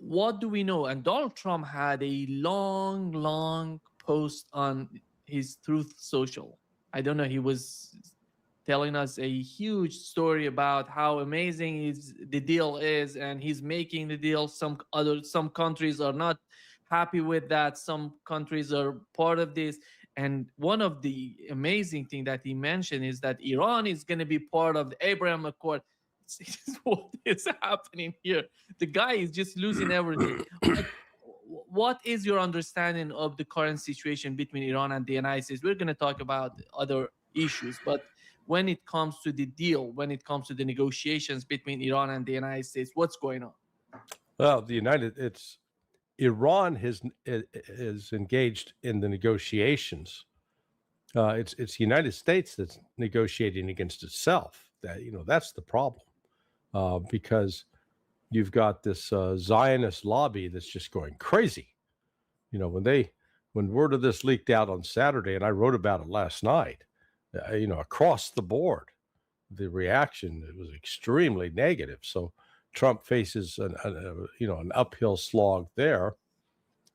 what do we know? And Donald Trump had a long, long post on his Truth Social. I don't know. He was telling us a huge story about how amazing the deal is, and he's making the deal. Some countries are not happy with that. Some countries are part of this. And one of the amazing thing that he mentioned is that Iran is going to be part of the Abraham Accord. What is happening here? The guy is just losing everything. But what is your understanding of the current situation between Iran and the United States? We're going to talk about other issues, but when it comes to the deal, when it comes to the negotiations between Iran and the United States, what's going on? Well, it's Iran is engaged in the negotiations. It's the United States that's negotiating against itself. That's the problem, because you've got this Zionist lobby that's just going crazy. When word of this leaked out on Saturday, and I wrote about it last night, across the board, the reaction, it was extremely negative. So Trump faces an uphill slog there.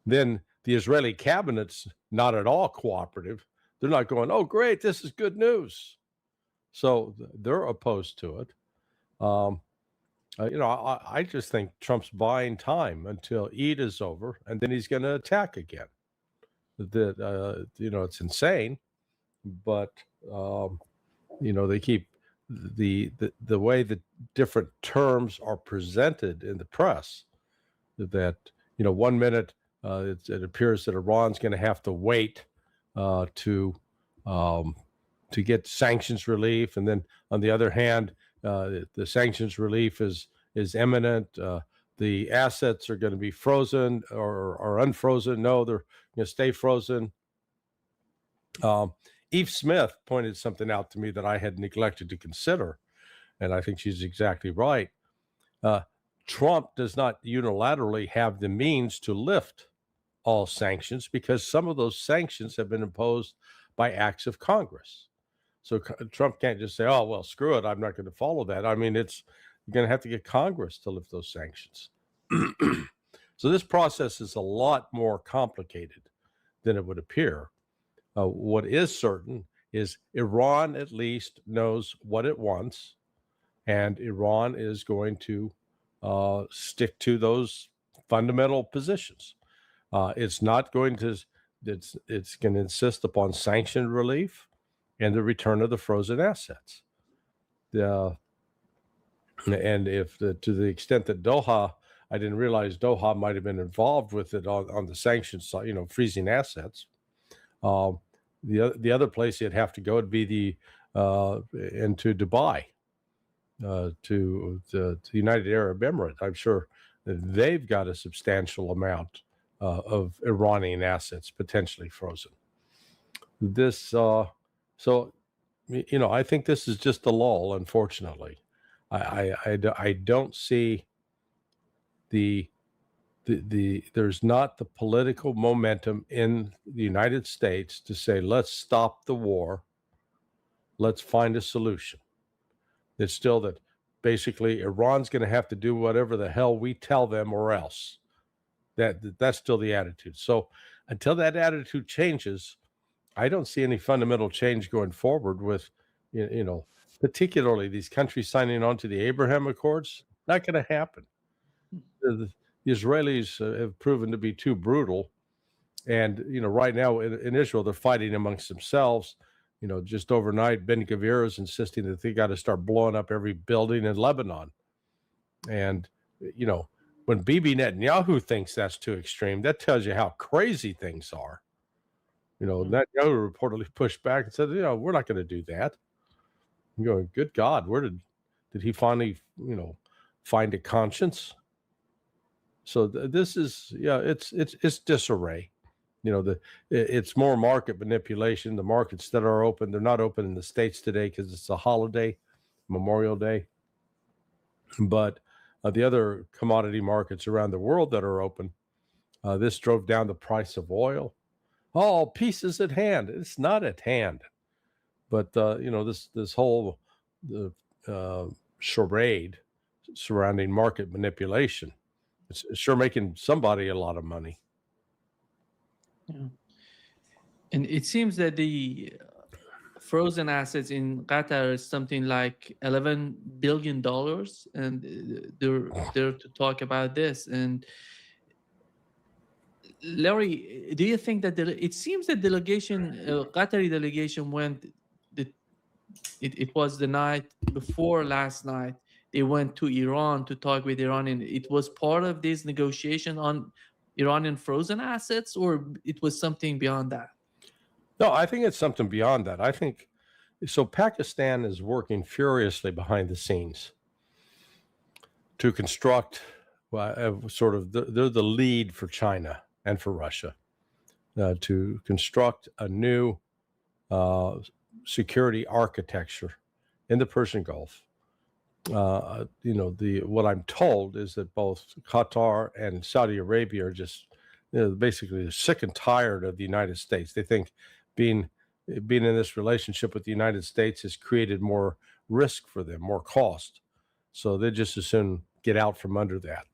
Then the Israeli cabinet's not at all cooperative. They're not going, oh, great, this is good news. So they're opposed to it. I just think Trump's buying time until Eid is over, and then he's going to attack again. It's insane, but they keep the way the different terms are presented in the press. That 1 minute it appears that Iran's going to have to wait to get sanctions relief, and then on the other hand, the sanctions relief is imminent. The assets are going to be frozen or unfrozen. No, they're going to stay frozen. Eve Smith pointed something out to me that I had neglected to consider, and I think she's exactly right. Trump does not unilaterally have the means to lift all sanctions because some of those sanctions have been imposed by acts of Congress. So Trump can't just say, oh, well, screw it, I'm not going to follow that. I mean, you're going to have to get Congress to lift those sanctions. So this process is a lot more complicated than it would appear. What is certain is Iran at least knows what it wants, and Iran is going to stick to those fundamental positions. It's going to insist upon sanction relief and the return of the frozen assets. And if to the extent that Doha, I didn't realize Doha might have been involved with it on the sanctions side, freezing assets. The other place you'd have to go would be into Dubai, to the United Arab Emirates. I'm sure that they've got a substantial amount of Iranian assets potentially frozen. I think this is just a lull, unfortunately. I don't see there's not the political momentum in the United States to say, let's stop the war, let's find a solution. It's still that basically Iran's going to have to do whatever the hell we tell them or else. That's still the attitude. So until that attitude changes, I don't see any fundamental change going forward with, particularly these countries signing on to the Abraham Accords. Not going to happen. The Israelis have proven to be too brutal. And, right now in Israel, they're fighting amongst themselves. Just overnight, Ben-Gvir is insisting that they got to start blowing up every building in Lebanon. And, when Bibi Netanyahu thinks that's too extreme, that tells you how crazy things are. Netanyahu reportedly pushed back and said, we're not going to do that. I'm going, good God, where did he finally, find a conscience? So this is, it's disarray. It's more market manipulation. The markets that are open, they're not open in the States today because it's a holiday, Memorial Day. But the other commodity markets around the world that are open, this drove down the price of oil. Oh, peace is at hand. It's not at hand. But, this whole charade surrounding market manipulation It's sure making somebody a lot of money. Yeah. And it seems that the frozen assets in Qatar is something like $11 billion, and they're there to talk about this. And Larry, do you think that it seems that Qatari delegation went, the, it was the night before last night, they went to Iran to talk with Iran, and it was part of this negotiation on Iranian frozen assets, or it was something beyond that? No, I think it's something beyond that. I think so. Pakistan is working furiously behind the scenes to construct sort of they're the lead for China and for Russia to construct a new security architecture in the Persian Gulf. What I'm told is that both Qatar and Saudi Arabia are just basically sick and tired of the United States. They think being in this relationship with the United States has created more risk for them, more cost. So they just as soon get out from under that.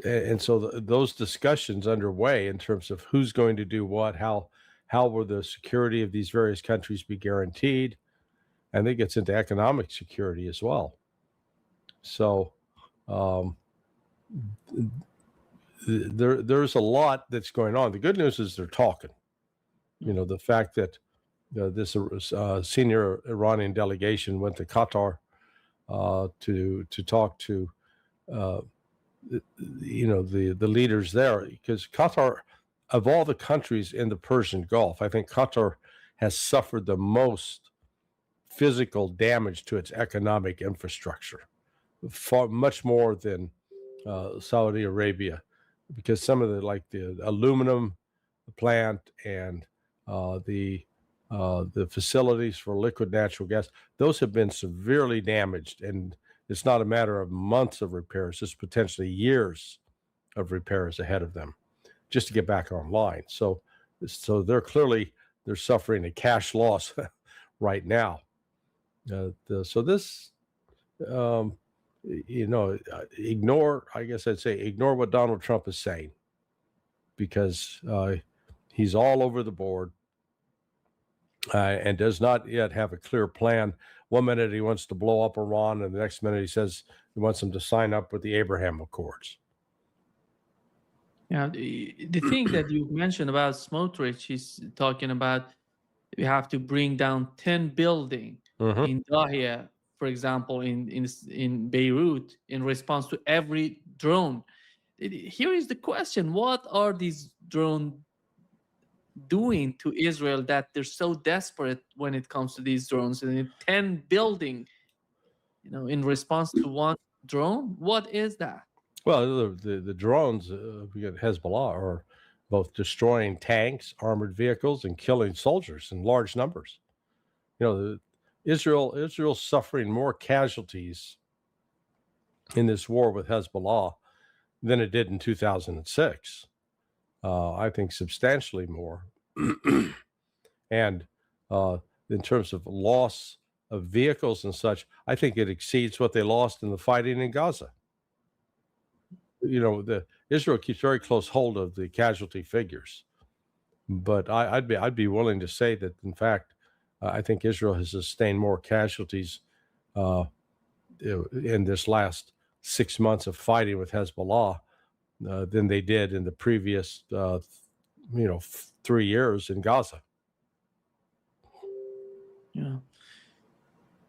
And so those discussions underway in terms of who's going to do what, how will the security of these various countries be guaranteed, and it gets into economic security as well. So there's a lot that's going on. The good news is they're talking. The fact that this senior Iranian delegation went to Qatar to talk to the leaders there, because Qatar, of all the countries in the Persian Gulf, I think Qatar has suffered the most physical damage to its economic infrastructure, much more than Saudi Arabia, because some of the aluminum plant and the facilities for liquid natural gas, those have been severely damaged, and it's not a matter of months of repairs, it's potentially years of repairs ahead of them just to get back online. So they're suffering a cash loss right now. Ignore what Donald Trump is saying, because he's all over the board and does not yet have a clear plan. One minute he wants to blow up Iran, and the next minute he says he wants them to sign up with the Abraham Accords. Yeah, the thing that you mentioned about Smotrich, he's talking about we have to bring down 10 buildings in Dahia, for example, in Beirut, in response to every drone. Here is the question: what are these drones doing to Israel that they're so desperate when it comes to these drones? And 10 building, in response to one drone, what is that? Well, the drones against Hezbollah are both destroying tanks, armored vehicles, and killing soldiers in large numbers. Israel's suffering more casualties in this war with Hezbollah than it did in 2006. I think substantially more. And in terms of loss of vehicles and such, I think it exceeds what they lost in the fighting in Gaza. Israel keeps very close hold of the casualty figures, but I'd be willing to say that, in fact, I think Israel has sustained more casualties in this last 6 months of fighting with Hezbollah than they did in the previous 3 years in Gaza. Yeah.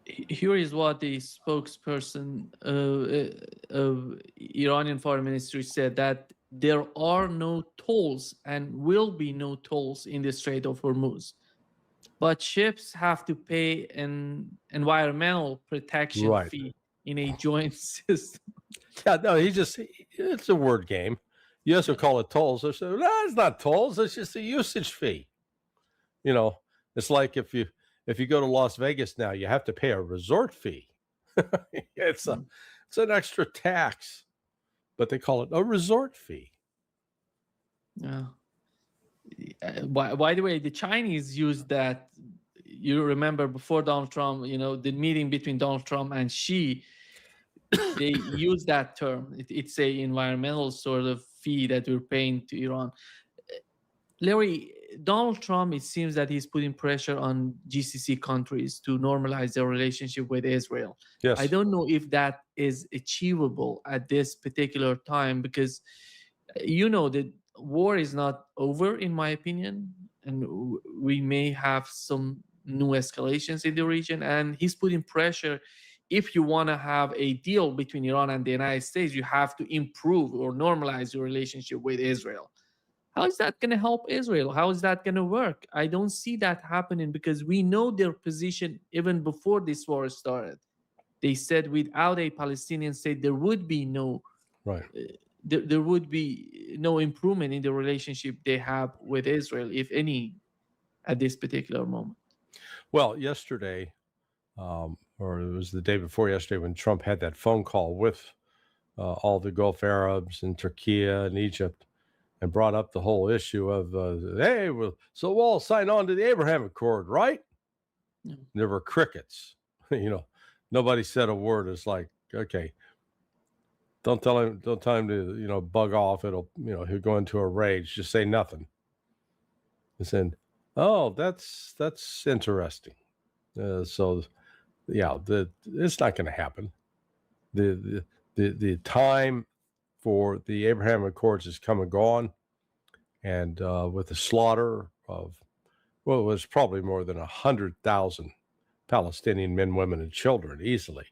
Here is what the spokesperson of Iranian Foreign Ministry said, that there are no tolls and will be no tolls in the Strait of Hormuz, but ships have to pay an environmental protection fee in a joint system. Yeah, no, it's a word game. You also call it tolls. They say, no, it's not tolls, it's just a usage fee. It's like if you go to Las Vegas now, you have to pay a resort fee. It's an extra tax, but they call it a resort fee. Yeah. By the way, the Chinese used that. You remember before Donald Trump, the meeting between Donald Trump and Xi, They use that term. It's a environmental sort of fee that we're paying to Iran. Larry, Donald Trump, it seems that he's putting pressure on GCC countries to normalize their relationship with Israel. I Yes. don't know if that is achievable at this particular time because the war is not over, in my opinion, and we may have some new escalations in the region. And he's putting pressure. If you want to have a deal between Iran and the United States, you have to improve or normalize your relationship with Israel. How is that going to help Israel? How is that going to work? I don't see that happening because we know their position even before this war started. They said without a Palestinian state, there would be no Right. there would be no improvement in the relationship they have with Israel, if any, at this particular moment. Well, yesterday, or it was the day before yesterday, when Trump had that phone call with all the Gulf Arabs and Turkey and Egypt, and brought up the whole issue of, hey, well, so we'll all sign on to the Abraham Accord, right? Yeah. There were crickets. Nobody said a word. It's like, okay, don't tell him to, bug off. It'll, he'll go into a rage. Just say nothing. And said, oh, that's interesting. So, yeah, it's not going to happen. The time for the Abraham Accords has come and gone. And with the slaughter of, well, it was probably more than 100,000 Palestinian men, women, and children easily.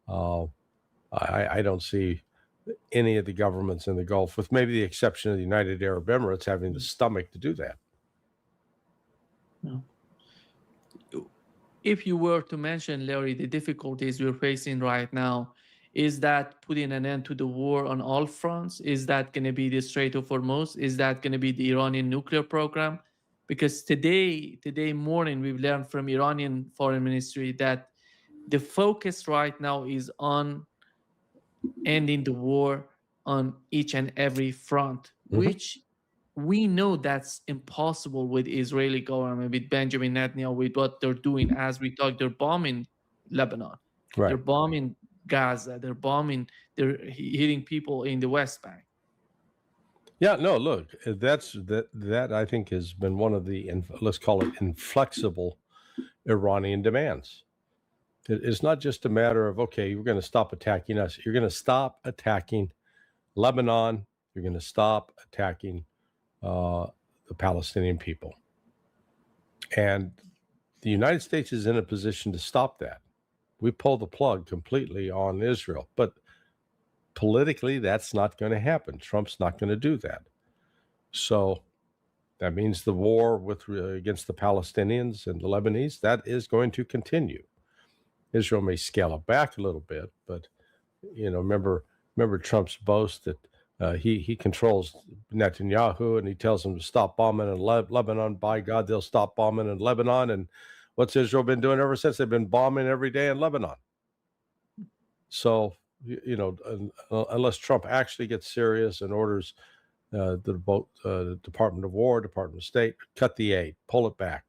I don't see any of the governments in the Gulf, with maybe the exception of the United Arab Emirates, having the stomach to do that. No. If you were to mention, Larry, the difficulties we're facing right now, is that putting an end to the war on all fronts? Is that going to be the Strait of Hormuz? Is that going to be the Iranian nuclear program? Because today morning, we've learned from Iranian foreign ministry that the focus right now is on ending the war on each and every front, which we know that's impossible with Israeli government, with Benjamin Netanyahu, with what they're doing. As we talk, they're bombing Lebanon, Right. they're bombing Gaza, they're hitting people in the West Bank. Yeah, no, look, that I think has been one of the, let's call it, inflexible Iranian demands. It's not just a matter of, okay, you're going to stop attacking us. You're going to stop attacking Lebanon. You're going to stop attacking the Palestinian people. And the United States is in a position to stop that. We pull the plug completely on Israel. But politically, that's not going to happen. Trump's not going to do that. So that means the war against the Palestinians and the Lebanese, that is going to continue. Israel may scale it back a little bit, but remember Trump's boast that he controls Netanyahu and he tells him to stop bombing in Lebanon. By God, they'll stop bombing in Lebanon. And what's Israel been doing ever since? They've been bombing every day in Lebanon. So, unless Trump actually gets serious and orders the Department of War, Department of State, cut the aid, pull it back,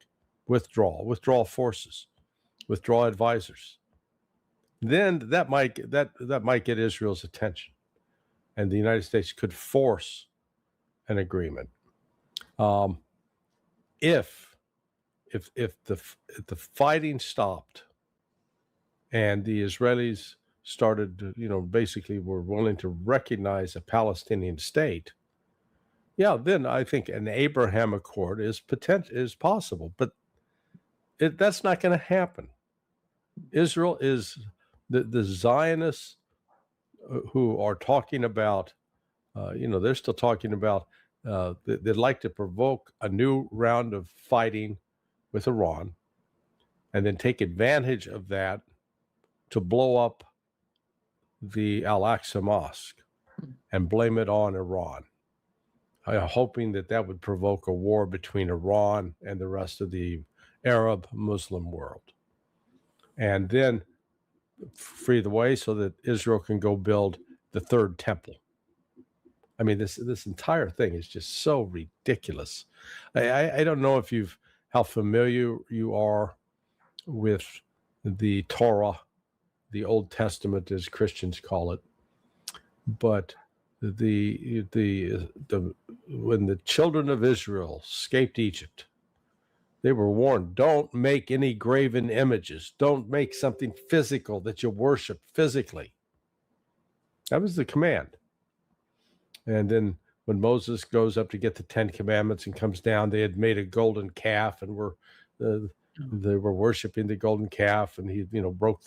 withdraw forces, withdraw advisors, then that might get Israel's attention, and the United States could force an agreement. If the fighting stopped and the Israelis started to, basically were willing to recognize a Palestinian state, yeah, then I think an Abraham Accord is possible, but that's not going to happen. Israel is the Zionists who are talking about, they're still talking about they'd like to provoke a new round of fighting with Iran and then take advantage of that to blow up the Al-Aqsa Mosque and blame it on Iran, hoping that would provoke a war between Iran and the rest of the Arab Muslim world, and then free the way so that Israel can go build the third temple. I mean, this entire thing is just so ridiculous. I don't know how familiar you are with the Torah, the Old Testament, as Christians call it. But the when the children of Israel escaped Egypt, they were warned, don't make any graven images. Don't make something physical that you worship physically. That was the command. And then when Moses goes up to get the 10 Commandments and comes down, they had made a golden calf and they were worshiping the golden calf, and he, broke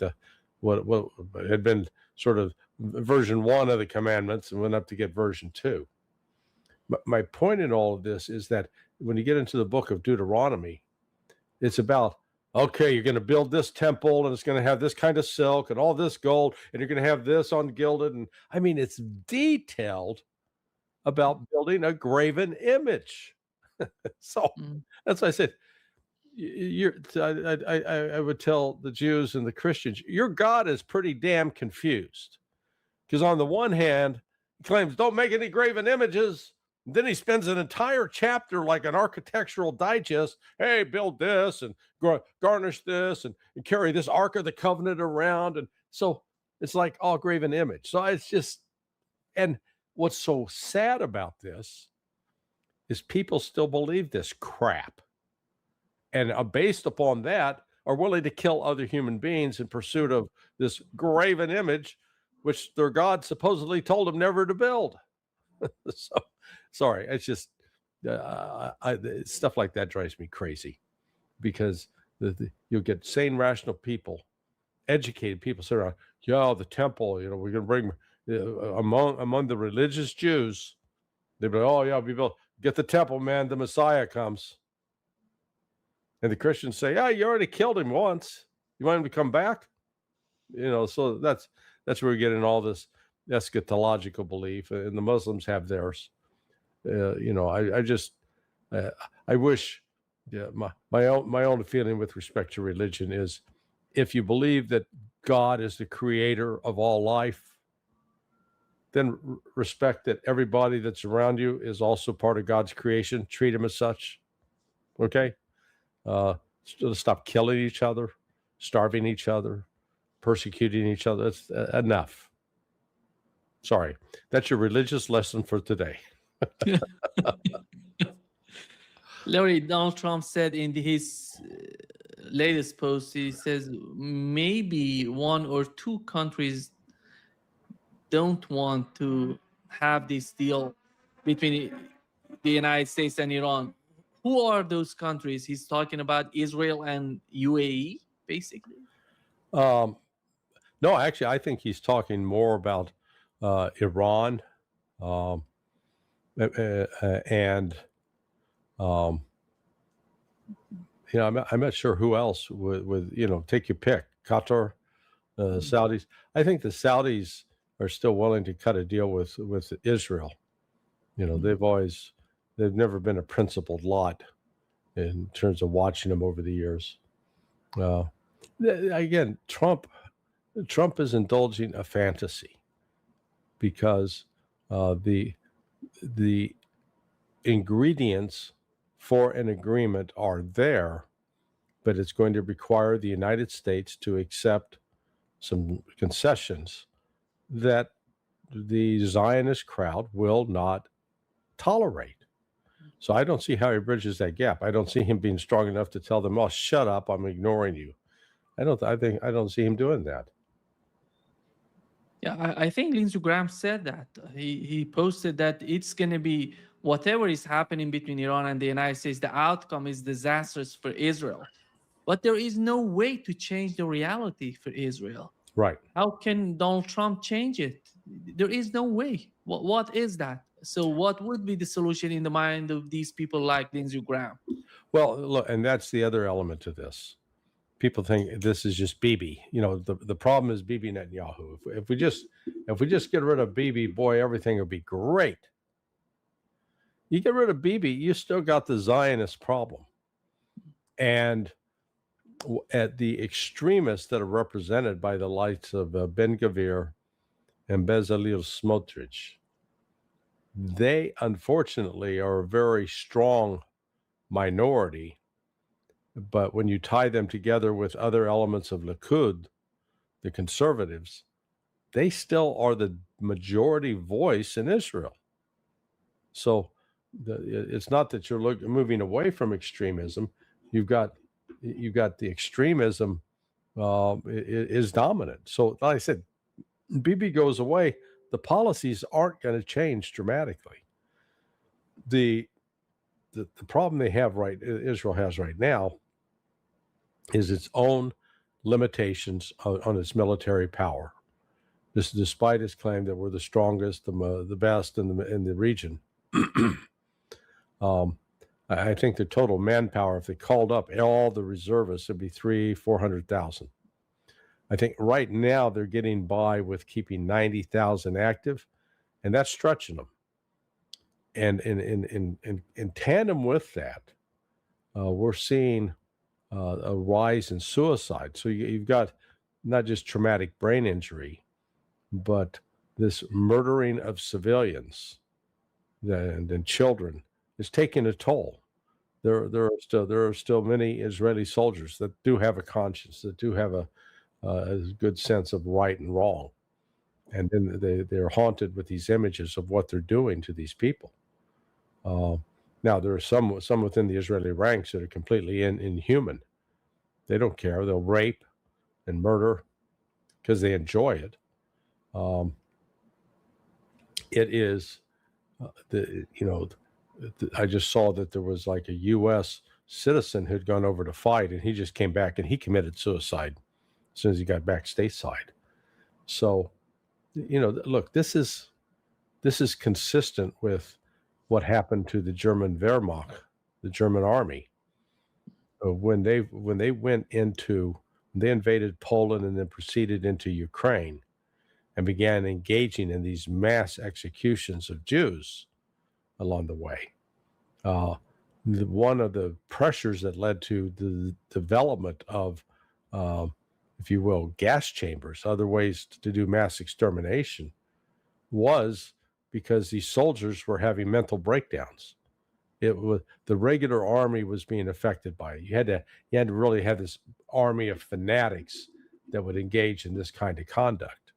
what had been sort of version 1 of the commandments and went up to get version 2. But my point in all of this is that when you get into the book of Deuteronomy, it's about, okay, you're going to build this temple and it's going to have this kind of silk and all this gold, and you're going to have this on gilded. And I mean, it's detailed about building a graven image. So that's why I said, I would tell the Jews and the Christians, your God is pretty damn confused. Because on the one hand, he claims, don't make any graven images. Then he spends an entire chapter like an architectural digest. Hey, build this and garnish this and carry this Ark of the Covenant around. And so it's like all graven image. So it's just, and what's so sad about this is people still believe this crap. And based upon that, are willing to kill other human beings in pursuit of this graven image, which their God supposedly told them never to build. So, sorry, it's just stuff like that drives me crazy, because you'll get sane, rational people, educated people say, yeah, the temple, we're going to bring among the religious Jews. They'll be like, oh yeah, we built, get the temple, man, the Messiah comes. And the Christians say, yeah, you already killed him once. You want him to come back? So that's where we get in all this eschatological belief, and the Muslims have theirs. I just I wish, my own feeling with respect to religion is, if you believe that God is the creator of all life, then respect that everybody that's around you is also part of God's creation. Treat them as such. Okay. Stop killing each other, starving each other, persecuting each other. That's enough. Sorry, that's your religious lesson for today. Larry, Donald Trump said in his latest post, he says maybe 1 or 2 countries don't want to have this deal between the United States and Iran. Who are those countries? He's talking about Israel and UAE, basically. No, actually, I think he's talking more about Iran, and I'm not sure who else would take your pick. Qatar, Saudis. I think the Saudis are still willing to cut a deal with Israel. They've never been a principled lot in terms of watching them over the years. Again, Trump is indulging a fantasy, because the ingredients for an agreement are there, but it's going to require the United States to accept some concessions that the Zionist crowd will not tolerate. So I don't see how he bridges that gap. I don't see him being strong enough to tell them, "Oh, shut up! I'm ignoring you." I don't see him doing that. Yeah, I think Lindsey Graham said that. He posted that it's going to be whatever is happening between Iran and the United States, the outcome is disastrous for Israel. But there is no way to change the reality for Israel. Right. How can Donald Trump change it? There is no way. What is that? So what would be the solution in the mind of these people like Lindsey Graham? Well, look, and that's the other element to this. People think this is just Bibi. The problem is Bibi Netanyahu. If we just get rid of Bibi, boy, everything would be great. You get rid of Bibi, you still got the Zionist problem. And at the extremists that are represented by the likes of Ben Gvir and Bezalel Smotrich, they unfortunately are a very strong minority. But when you tie them together with other elements of Likud, the conservatives, they still are the majority voice in Israel. So it's not that you're moving away from extremism. You've got the extremism is dominant. So like I said, Bibi goes away, the policies aren't going to change dramatically. The problem Israel has right now is its own limitations on its military power. This, despite its claim that we're the strongest, the best in the region. I think the total manpower, if they called up all the reservists, it'd be 300,000-400,000. I think right now they're getting by with keeping 90,000 active, and that's stretching them. And in tandem with that, we're seeing a rise in suicide. So you've got not just traumatic brain injury, but this murdering of civilians and children is taking a toll. There are still many Israeli soldiers that do have a conscience, that do have a good sense of right and wrong, and then they're haunted with these images of what they're doing to these people. Now there are some within the Israeli ranks that are completely inhuman. They don't care. They'll rape and murder because they enjoy it. It is I just saw that there was like a U.S. citizen who'd gone over to fight, and he just came back and he committed suicide as soon as he got back stateside. So, look, this is consistent with what happened to the German Wehrmacht, the German army, when they invaded Poland and then proceeded into Ukraine and began engaging in these mass executions of Jews along the way. One of the pressures that led to the development of, if you will, gas chambers, other ways to do mass extermination, was because these soldiers were having mental breakdowns. The regular army was being affected by it. You had to really have this army of fanatics that would engage in this kind of conduct.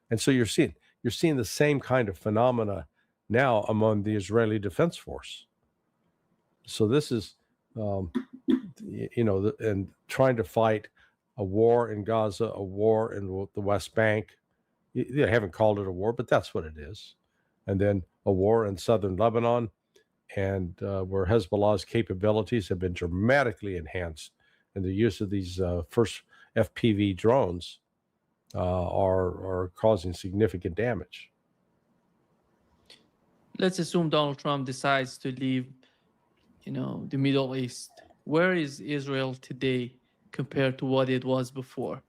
And so you're seeing the same kind of phenomena now among the Israeli Defense Force. So this is, and trying to fight a war in Gaza, a war in the West Bank. They haven't called it a war, but that's what it is. And then a war in southern Lebanon, and where Hezbollah's capabilities have been dramatically enhanced, and the use of these first FPV drones are causing significant damage. Let's assume Donald Trump decides to leave, the Middle East. Where is Israel today compared to what it was before?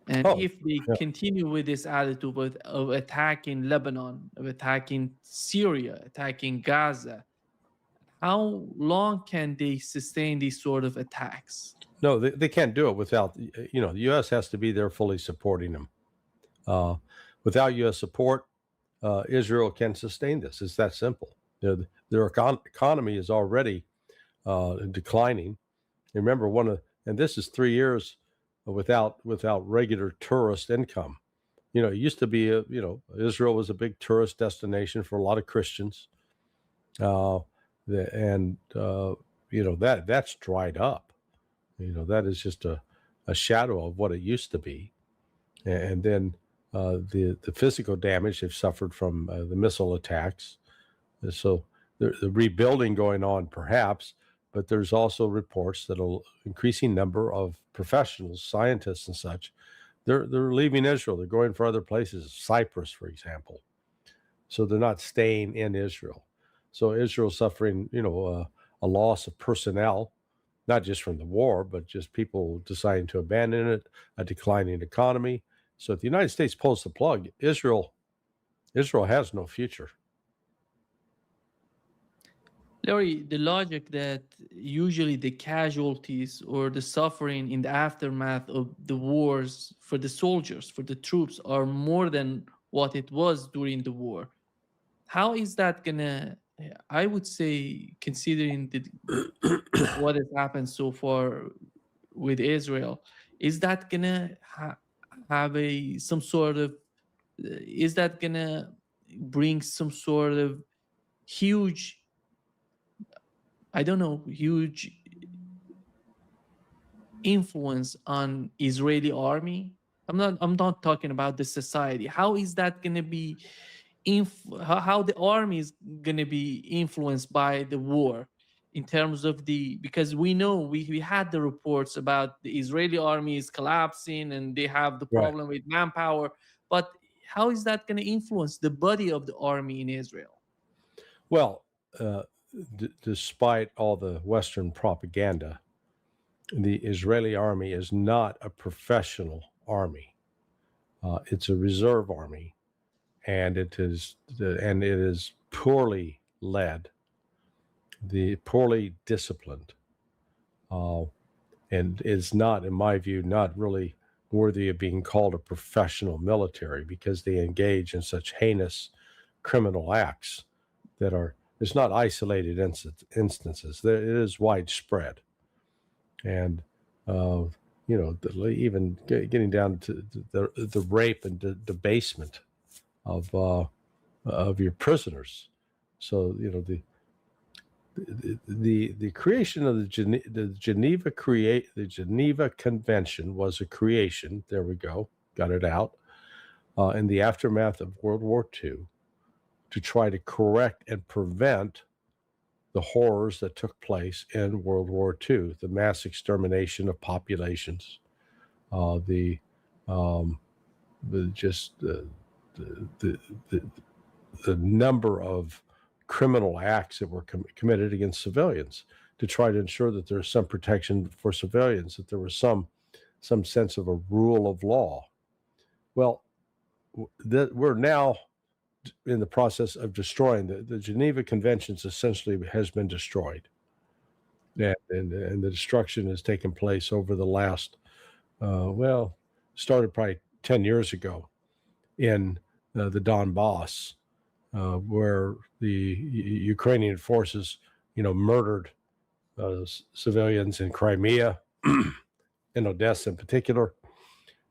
And if they continue with this attitude of attacking Lebanon, of attacking Syria, attacking Gaza, how long can they sustain these sort of attacks? No, they can't do it without, the U.S. has to be there fully supporting them. Without U.S. support, Israel can sustain this. It's that simple. Their economy is already declining. Remember, and this is 3 years without regular tourist income. It used to be, Israel was a big tourist destination for a lot of Christians, that's dried up. That is just a shadow of what it used to be, and then the physical damage they've suffered from the missile attacks. So the rebuilding going on, perhaps. But there's also reports that an increasing number of professionals, scientists and such, they're leaving Israel. They're going for other places, Cyprus, for example. So they're not staying in Israel. So Israel's suffering, a loss of personnel, not just from the war, but just people deciding to abandon it, a declining economy. So if the United States pulls the plug, Israel has no future. Larry, the logic that usually the casualties or the suffering in the aftermath of the wars for the soldiers, for the troops, are more than what it was during the war. How is that gonna, I would say, considering what has happened so far with Israel, is that gonna have a some sort of is that gonna bring some sort of huge, I don't know, huge influence on Israeli army? I'm not talking about the society. How is that going to be how the army is going to be influenced by the war in terms of the, because we know we had the reports about the Israeli army is collapsing and they have the Right. problem with manpower, but how is that going to influence the body of the army in Israel? Well, uh, despite all the Western propaganda, the Israeli army is not a professional army. It's a reserve army, and it is poorly led, poorly disciplined, uh, and is not, in my view, not really worthy of being called a professional military because they engage in such heinous criminal acts that are, it's not isolated instances. It is widespread, and uh, even getting down to the rape and debasement of your prisoners. So the creation of the Geneva Convention was a creation. There we go, got it out. In the aftermath of World War II, to try to correct and prevent the horrors that took place in World War II, the mass extermination of populations, the just the, the the number of criminal acts that were committed against civilians, to try to ensure that there's some protection for civilians, that there was some sense of a rule of law. Well, that we're now in the process of destroying the Geneva Conventions. Essentially has been destroyed, and the destruction has taken place over the last started probably 10 years ago in the Donbass, where the Ukrainian forces, murdered civilians in Crimea, in Odessa in particular,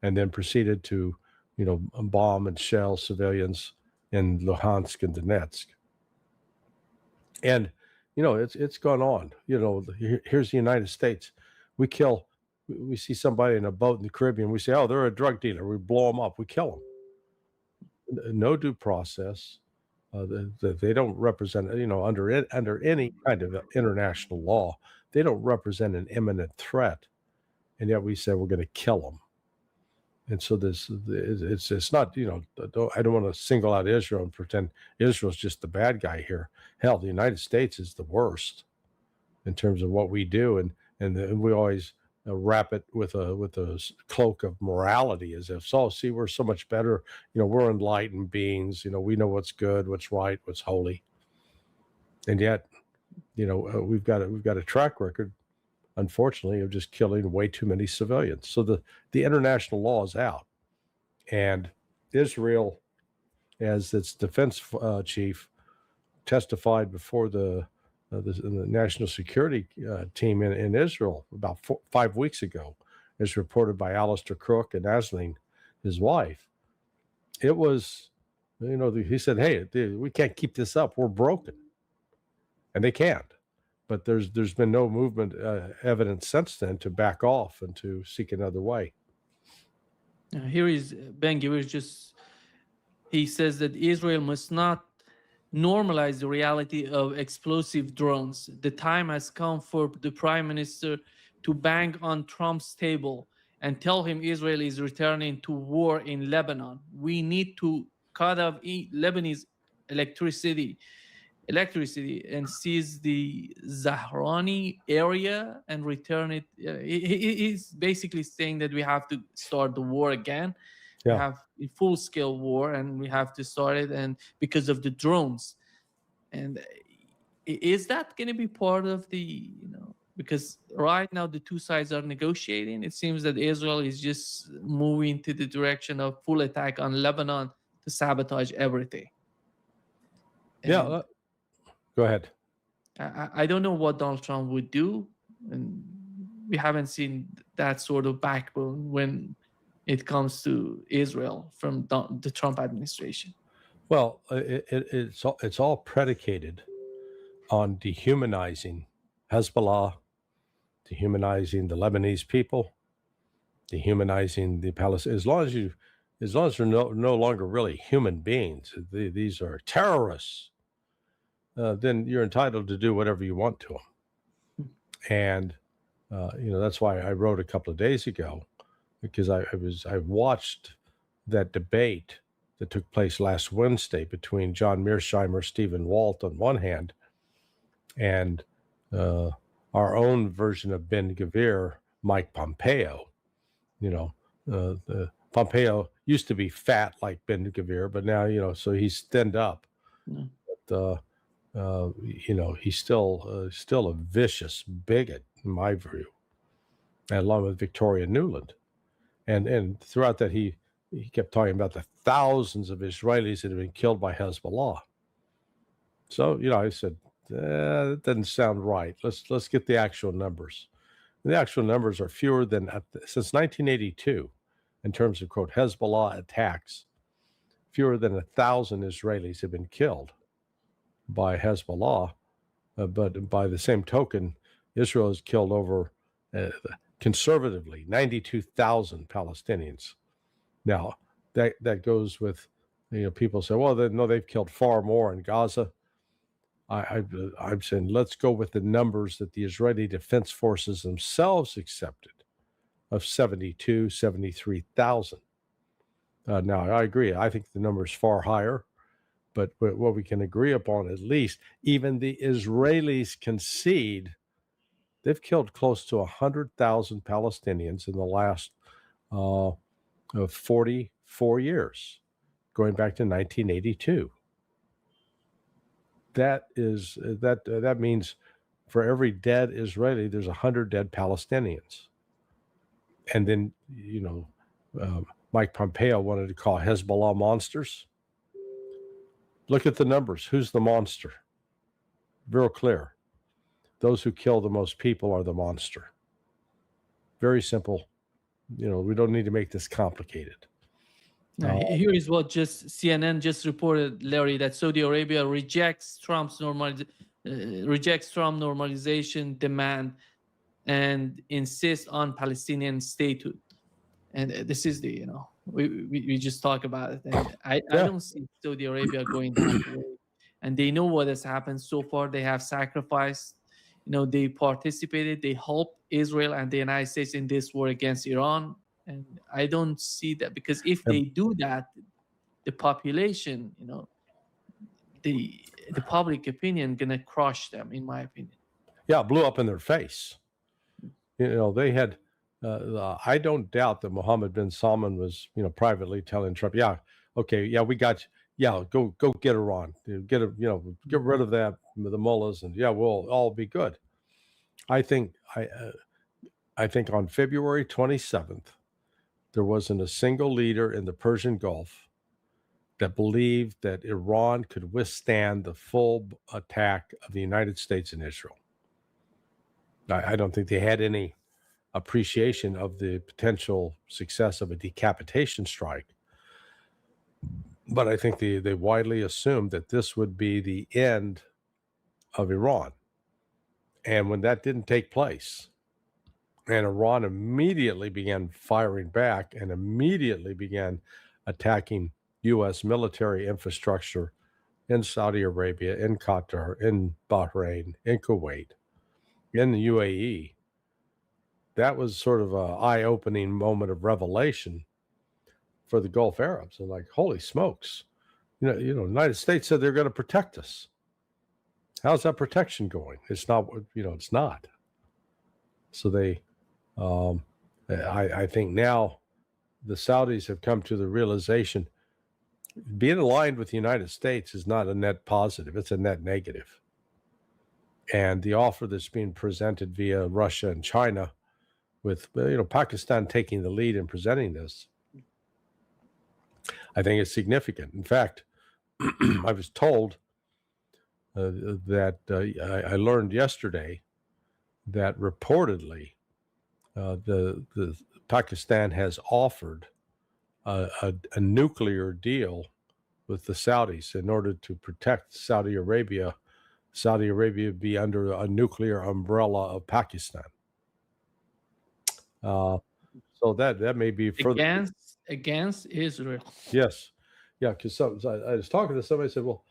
and then proceeded to, bomb and shell civilians in Luhansk and Donetsk. And it's gone on. Here's the United States. We see somebody in a boat in the Caribbean. We say, oh, they're a drug dealer. We blow them up. We kill them. No due process. They don't represent, under any kind of international law, they don't represent an imminent threat, and yet we say we're going to kill them. And so it's not, I don't want to single out Israel and pretend Israel's just the bad guy here. Hell, the United States is the worst in terms of what we do, and we always wrap it with a cloak of morality, as if, so see, we're so much better, we're enlightened beings, we know what's good, what's right, what's holy. And yet, we've got a track record, unfortunately, of just killing way too many civilians. So the international law is out, and Israel, as its defense chief, testified before the national security team in Israel about 5 weeks ago, as reported by Alistair Crook and Asleen, his wife. It was, he said, hey, we can't keep this up. We're broken. And they can't. But there's been no movement, evidence since then, to back off and to seek another way. Here is Ben Gvir he says that Israel must not normalize the reality of explosive drones. The time has come for the prime minister to bang on Trump's table and tell him Israel is returning to war in Lebanon. We need to cut off Lebanese electricity and seize the Zahrani area and return it. He's basically saying that we have to start the war again. Yeah. We have a full-scale war, and we have to start it, and because of the drones. And is that going to be part of the, because right now the two sides are negotiating. It seems that Israel is just moving to the direction of full attack on Lebanon to sabotage everything. Yeah. Go ahead. I don't know what Donald Trump would do, and we haven't seen that sort of backbone when it comes to Israel from the Trump administration. Well, it's all predicated on dehumanizing Hezbollah, dehumanizing the Lebanese people, dehumanizing the Palestinians. As long as they're no longer really human beings, these are terrorists. Then you're entitled to do whatever you want to them. And that's why I wrote a couple of days ago, because I watched that debate that took place last Wednesday between John Mearsheimer, Stephen Walt on one hand, and our own version of Ben Gvir, Mike Pompeo. Pompeo used to be fat like Ben Gvir, but now so he's thinned up. Mm. But he's still a vicious bigot in my view, along with Victoria Nuland, and throughout that he kept talking about the thousands of Israelis that have been killed by Hezbollah. So I said that doesn't sound right. Let's get the actual numbers. And the actual numbers are fewer than since 1982, in terms of quote Hezbollah attacks. Fewer than 1,000 Israelis have been killed by Hezbollah, but by the same token, Israel has killed over, conservatively, 92,000 Palestinians. Now, that goes with, people say, well, they've killed far more in Gaza. I'm saying let's go with the numbers that the Israeli Defense Forces themselves accepted of 72, 73,000. Now, I agree. I think the number is far higher. But what we can agree upon, at least, even the Israelis concede they've killed close to 100,000 Palestinians in the last 44 years, going back to 1982. That means for every dead Israeli, there's 100 dead Palestinians. And then, Mike Pompeo wanted to call Hezbollah monsters. Look at the numbers. Who's the monster? Real clear. Those who kill the most people are the monster. Very simple. We don't need to make this complicated. Here is what CNN just reported, Larry, that Saudi Arabia rejects Trump normalization demand and insists on Palestinian statehood. And this is the, we just talk about it. And I don't see Saudi Arabia going that way. And they know what has happened so far. They have sacrificed, they participated, they helped Israel and the United States in this war against Iran. And I don't see that, because if they do that, the population, the public opinion gonna crush them, in my opinion. Yeah, it blew up in their face. They had. I don't doubt that Mohammed bin Salman was, privately telling Trump, "Yeah, okay, yeah, we got you. Yeah, go get Iran. Get rid of that, the mullahs, and yeah, we'll all be good." I think on February 27th. There wasn't a single leader in the Persian Gulf that believed that Iran could withstand the full attack of the United States and Israel. I don't think they had any appreciation of the potential success of a decapitation strike. But I think they widely assumed that this would be the end of Iran. And when that didn't take place, and Iran immediately began firing back and immediately began attacking U.S. military infrastructure in Saudi Arabia, in Qatar, in Bahrain, in Kuwait, in the UAE. That was sort of an eye-opening moment of revelation for the Gulf Arabs. And like, holy smokes, the United States said they're going to protect us. How's that protection going? It's not, it's not. So I think now the Saudis have come to the realization being aligned with the United States is not a net positive, it's a net negative. And the offer that's being presented via Russia and China, with Pakistan taking the lead in presenting this, I think it's significant. In fact, I was told that I learned yesterday that reportedly the Pakistan has offered a nuclear deal with the Saudis in order to protect Saudi Arabia. Saudi Arabia would be under a nuclear umbrella of Pakistan. So that may be further against Israel. Yes, yeah. Because I was talking to somebody, said, "Well,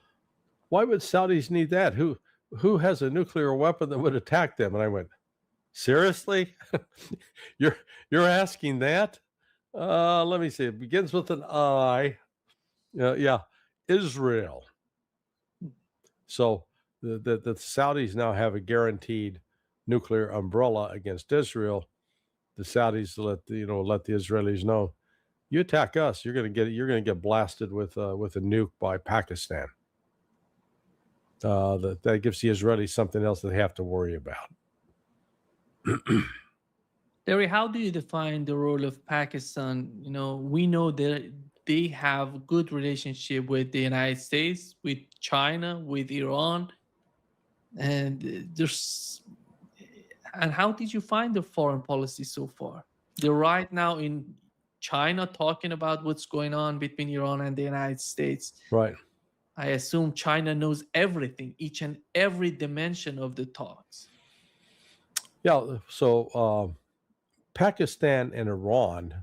why would Saudis need that? Who has a nuclear weapon that would attack them?" And I went, "Seriously, you're asking that?" Let me see. It begins with an I. Yeah, Israel. So the Saudis now have a guaranteed nuclear umbrella against Israel. The Saudis let the Israelis know, you attack us, you're going to get blasted with a nuke by Pakistan. That gives the Israelis something else they have to worry about. Larry, how do you define the role of Pakistan? We know that they have good relationship with the United States, with China, with Iran, and how did you find the foreign policy so far? They're right now in China talking about what's going on between Iran and the United States. Right. I assume China knows everything, each and every dimension of the talks. Yeah. So Pakistan and Iran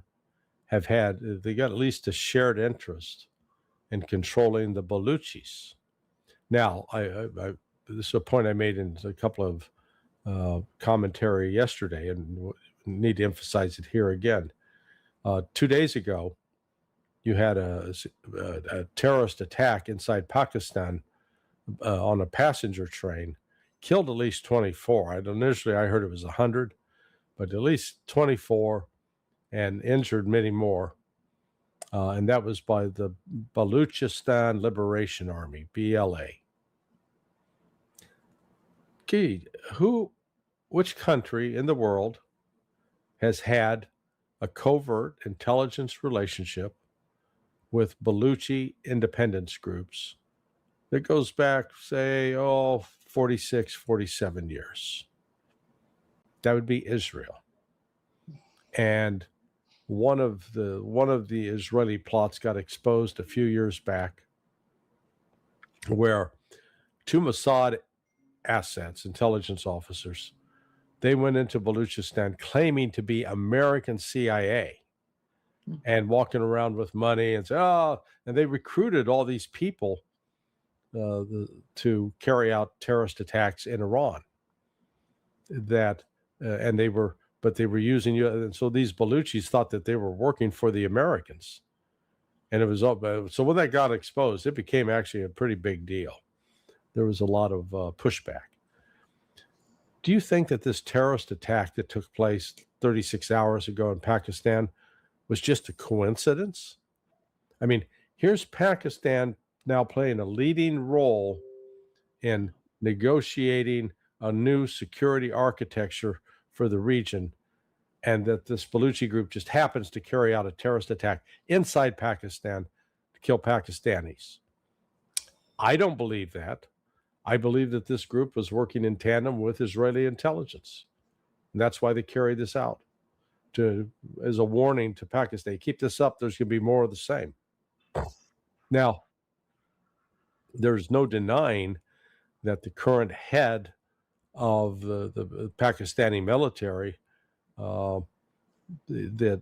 they got at least a shared interest in controlling the Baluchis. Now, this is a point I made in a couple of commentary yesterday, and need to emphasize it here again. 2 days ago, you had a terrorist attack inside Pakistan on a passenger train, killed at least 24. Initially, I heard it was 100, but at least 24, and injured many more. And that was by the Baluchistan Liberation Army, BLA. Okay, which country in the world has had a covert intelligence relationship with Baluchi independence groups that goes back, say, 46, 47 years? That would be Israel. And one of the Israeli plots got exposed a few years back, where two Mossad assets, intelligence officers, they went into Baluchistan claiming to be American CIA and walking around with money and say, and they recruited all these people to carry out terrorist attacks in Iran. And they were using you. And so these Baluchis thought that they were working for the Americans. And it was so when that got exposed, it became actually a pretty big deal. There was a lot of pushback. Do you think that this terrorist attack that took place 36 hours ago in Pakistan was just a coincidence? I mean, here's Pakistan now playing a leading role in negotiating a new security architecture for the region, and that this Baluchi group just happens to carry out a terrorist attack inside Pakistan to kill Pakistanis. I don't believe that. I believe that this group was working in tandem with Israeli intelligence. And that's why they carried this out as a warning to Pakistan. Keep this up, there's going to be more of the same. Now, there's no denying that the current head of the Pakistani military, that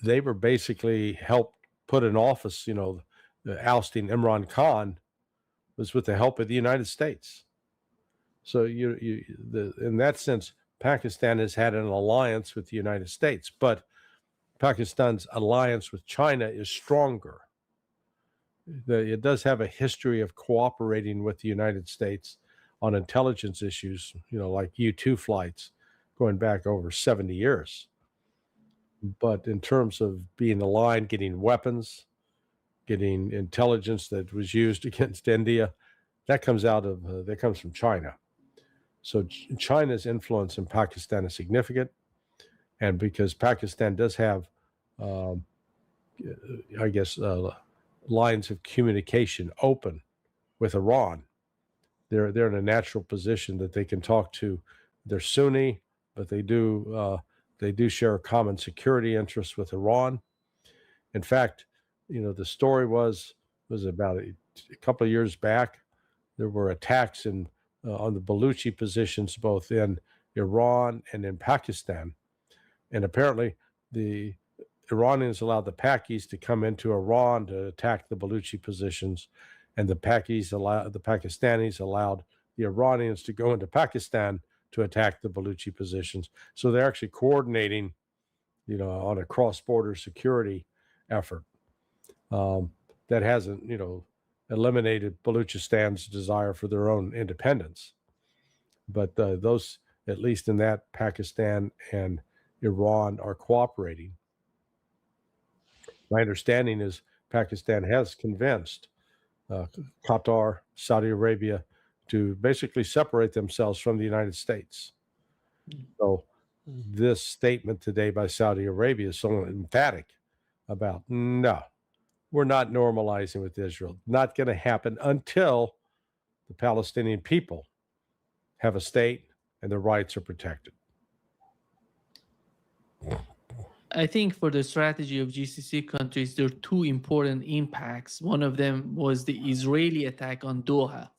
they were basically helped put in office, ousting Imran Khan was with the help of the United States. So in that sense, Pakistan has had an alliance with the United States, but Pakistan's alliance with China is stronger. It does have a history of cooperating with the United States on intelligence issues, like U-2 flights going back over 70 years. But in terms of being aligned, getting weapons, getting intelligence that was used against India, that comes from China. So China's influence in Pakistan is significant, and because Pakistan does have, lines of communication open with Iran, they're in a natural position that they can talk to. They're Sunni, but they do share a common security interest with Iran. In fact, the story was about a couple of years back. There were attacks on the Baluchi positions both in Iran and in Pakistan, and apparently the Iranians allowed the Pakis to come into Iran to attack the Baluchi positions, and the Pakistanis allowed the Iranians to go into Pakistan to attack the Baluchi positions. So they're actually coordinating, on a cross-border security effort that hasn't, eliminated Baluchistan's desire for their own independence. But those, at least in that, Pakistan and Iran are cooperating. My understanding is Pakistan has convinced Qatar, Saudi Arabia to basically separate themselves from the United States. So this statement today by Saudi Arabia is so emphatic about, no, we're not normalizing with Israel. Not going to happen until the Palestinian people have a state and their rights are protected. I think for the strategy of GCC countries, there are two important impacts. One of them was the Israeli attack on Doha.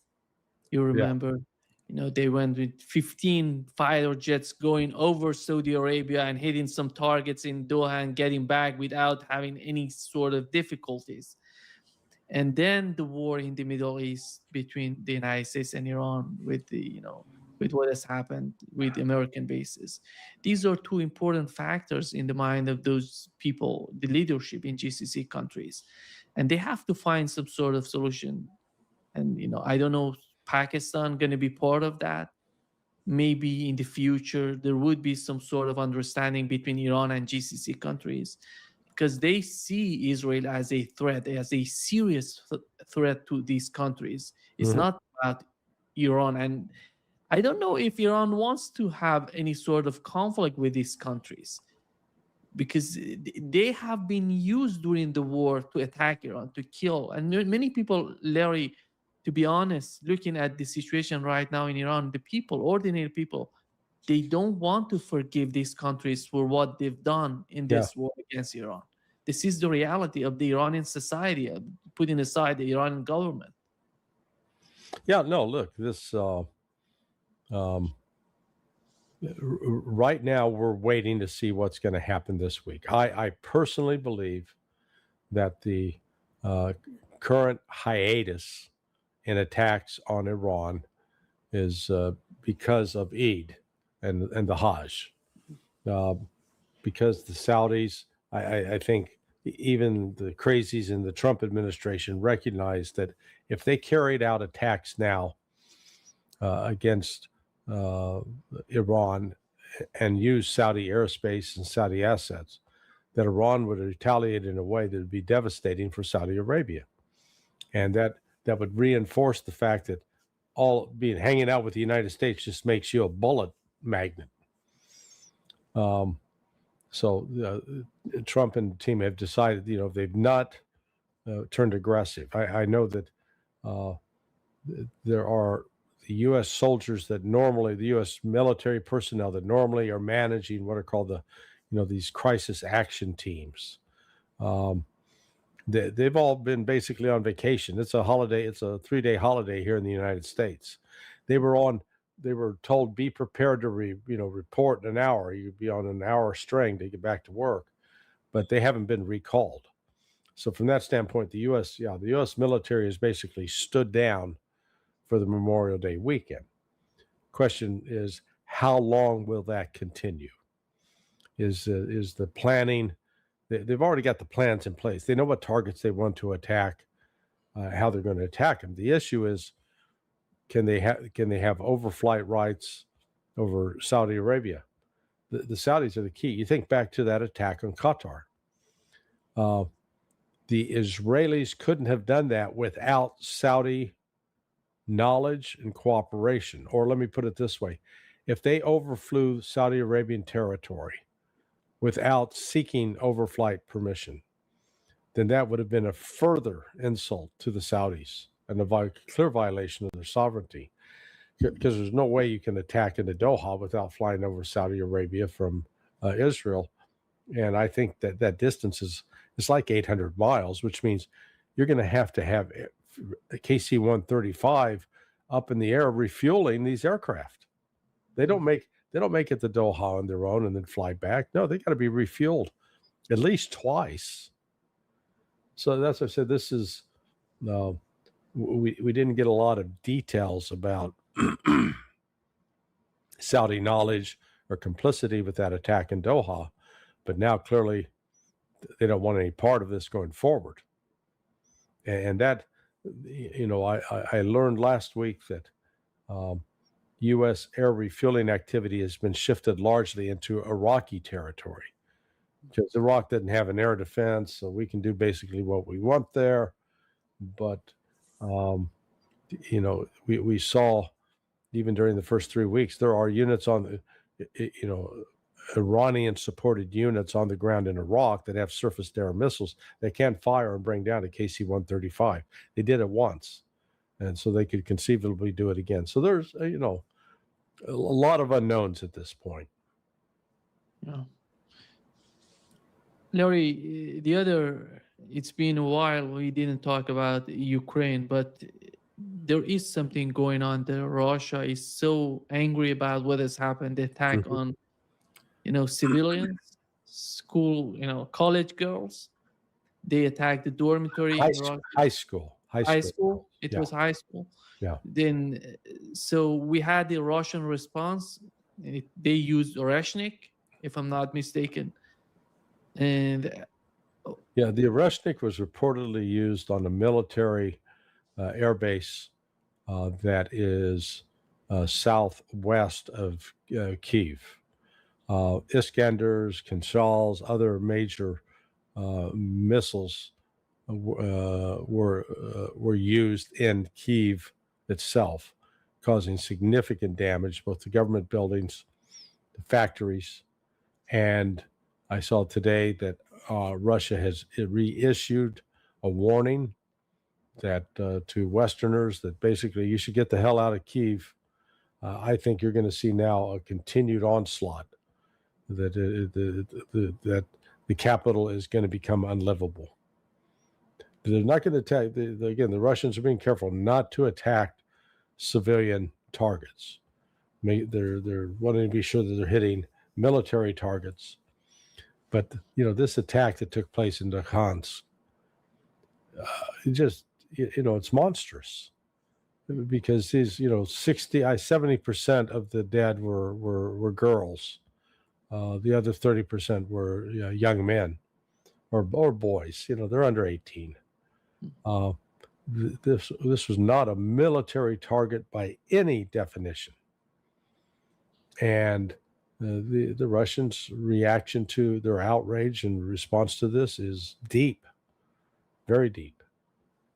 You remember, they went with 15 fighter jets going over Saudi Arabia and hitting some targets in Doha and getting back without having any sort of difficulties. And then the war in the Middle East between the United States and Iran with with what has happened with American bases. These are two important factors in the mind of those people, the leadership in GCC countries. And they have to find some sort of solution. And, I don't know, Pakistan going to be part of that? Maybe in the future, there would be some sort of understanding between Iran and GCC countries because they see Israel as a threat, as a serious threat to these countries. It's not about Iran. And I don't know if Iran wants to have any sort of conflict with these countries because they have been used during the war to attack Iran, to kill. And many people, Larry, to be honest, looking at the situation right now in Iran, the people, ordinary people, they don't want to forgive these countries for what they've done in this war against Iran. This is the reality of the Iranian society, putting aside the Iranian government. Yeah, no, look, this right now we're waiting to see what's going to happen this week. I personally believe that the current hiatus in attacks on Iran is because of Eid and the Hajj. Because the Saudis, I think even the crazies in the Trump administration recognize that if they carried out attacks now against Iran and use Saudi airspace and Saudi assets, that Iran would retaliate in a way that would be devastating for Saudi Arabia. And that would reinforce the fact that hanging out with the United States just makes you a bullet magnet. So Trump and the team have decided, they've not turned aggressive. I know that there are the U.S. soldiers that normally, the U.S. military personnel that normally are managing what are called these crisis action teams. They've all been basically on vacation. It's a holiday. It's a 3-day holiday here in the United States. They were told, be prepared to report in an hour. You'd be on an hour string to get back to work, but they haven't been recalled. So from that standpoint, the U.S. military has basically stood down for the Memorial Day weekend. Question is, how long will that continue? Is the planning? They've already got the plans in place. They know what targets they want to attack, how they're going to attack them. The issue is, can they have overflight rights over Saudi Arabia? The Saudis are the key. You think back to that attack on Qatar. The Israelis couldn't have done that without Saudi knowledge and cooperation. Or let me put it this way. If they overflew Saudi Arabian territory without seeking overflight permission, then that would have been a further insult to the Saudis and a clear violation of their sovereignty, because there's no way you can attack into Doha without flying over Saudi Arabia from Israel. And I think that distance It's like 800 miles, which means you're going to have a KC-135 up in the air refueling these aircraft. They don't make it to Doha on their own and then fly back. No, they got to be refueled at least twice. So that's what I said. This is we didn't get a lot of details about Saudi knowledge or complicity with that attack in Doha, but now clearly they don't want any part of this going forward. And that, I learned last week that U.S. air refueling activity has been shifted largely into Iraqi territory because Iraq doesn't have an air defense, so we can do basically what we want there. But, we saw even during the first 3 weeks, there are units on the, Iranian supported units on the ground in Iraq that have surface to air missiles they can't fire and bring down a KC-135. They did it once, and so they could conceivably do it again. So there's, a lot of unknowns at this point. Yeah. Larry, it's been a while we didn't talk about Ukraine, but there is something going on there. Russia is so angry about what has happened, the attack on, civilians, school, college girls. They attacked the dormitory in Russia. High school. High school. It Yeah. was high school. Yeah. Then, so we had the Russian response. They used Oreshnik, if I'm not mistaken. And yeah, the Oreshnik was reportedly used on a military air base that is southwest of Kyiv. Iskanders, Kinshals, other major missiles were used in Kyiv itself, causing significant damage, both to government buildings, the factories, and I saw today that Russia has reissued a warning that to Westerners that basically you should get the hell out of Kyiv. I think you're going to see now a continued onslaught that that the capital is going to become unlivable. They're not going to attack. Again, the Russians are being careful not to attack civilian targets. They're wanting to be sure that they're hitting military targets. But this attack that took place in Luhansk, it's monstrous because these 70% of the dead were girls. The other 30% were young men or boys. They're under 18. This was not a military target by any definition, and the Russians' reaction to their outrage and response to this is deep, very deep,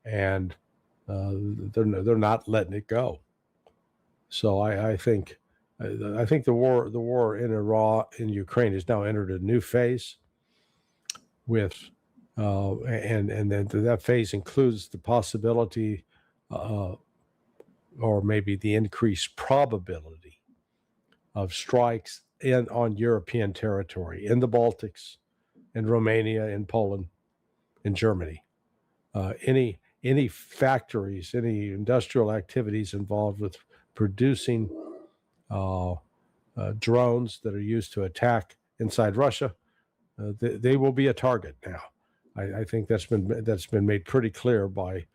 and they're not letting it go. So I think the war in Ukraine has now entered a new phase with and then that phase includes the possibility or maybe the increased probability of strikes on European territory, in the Baltics, in Romania, in Poland, in Germany. Any factories, any industrial activities involved with producing drones that are used to attack inside Russia, they will be a target now. I think that's been made pretty clear by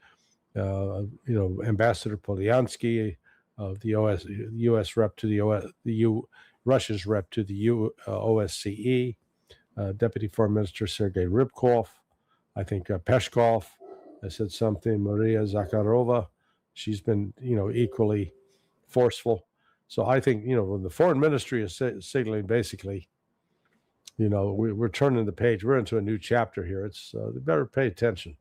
Ambassador Polyansky, the U.S. rep to Russia's rep to the OSCE, Deputy Foreign Minister Sergei Rybkov. I think Peskov has said something. Maria Zakharova, she's been equally forceful. So I think when the foreign ministry is signaling basically, we're turning the page. We're into a new chapter here. It's they better pay attention.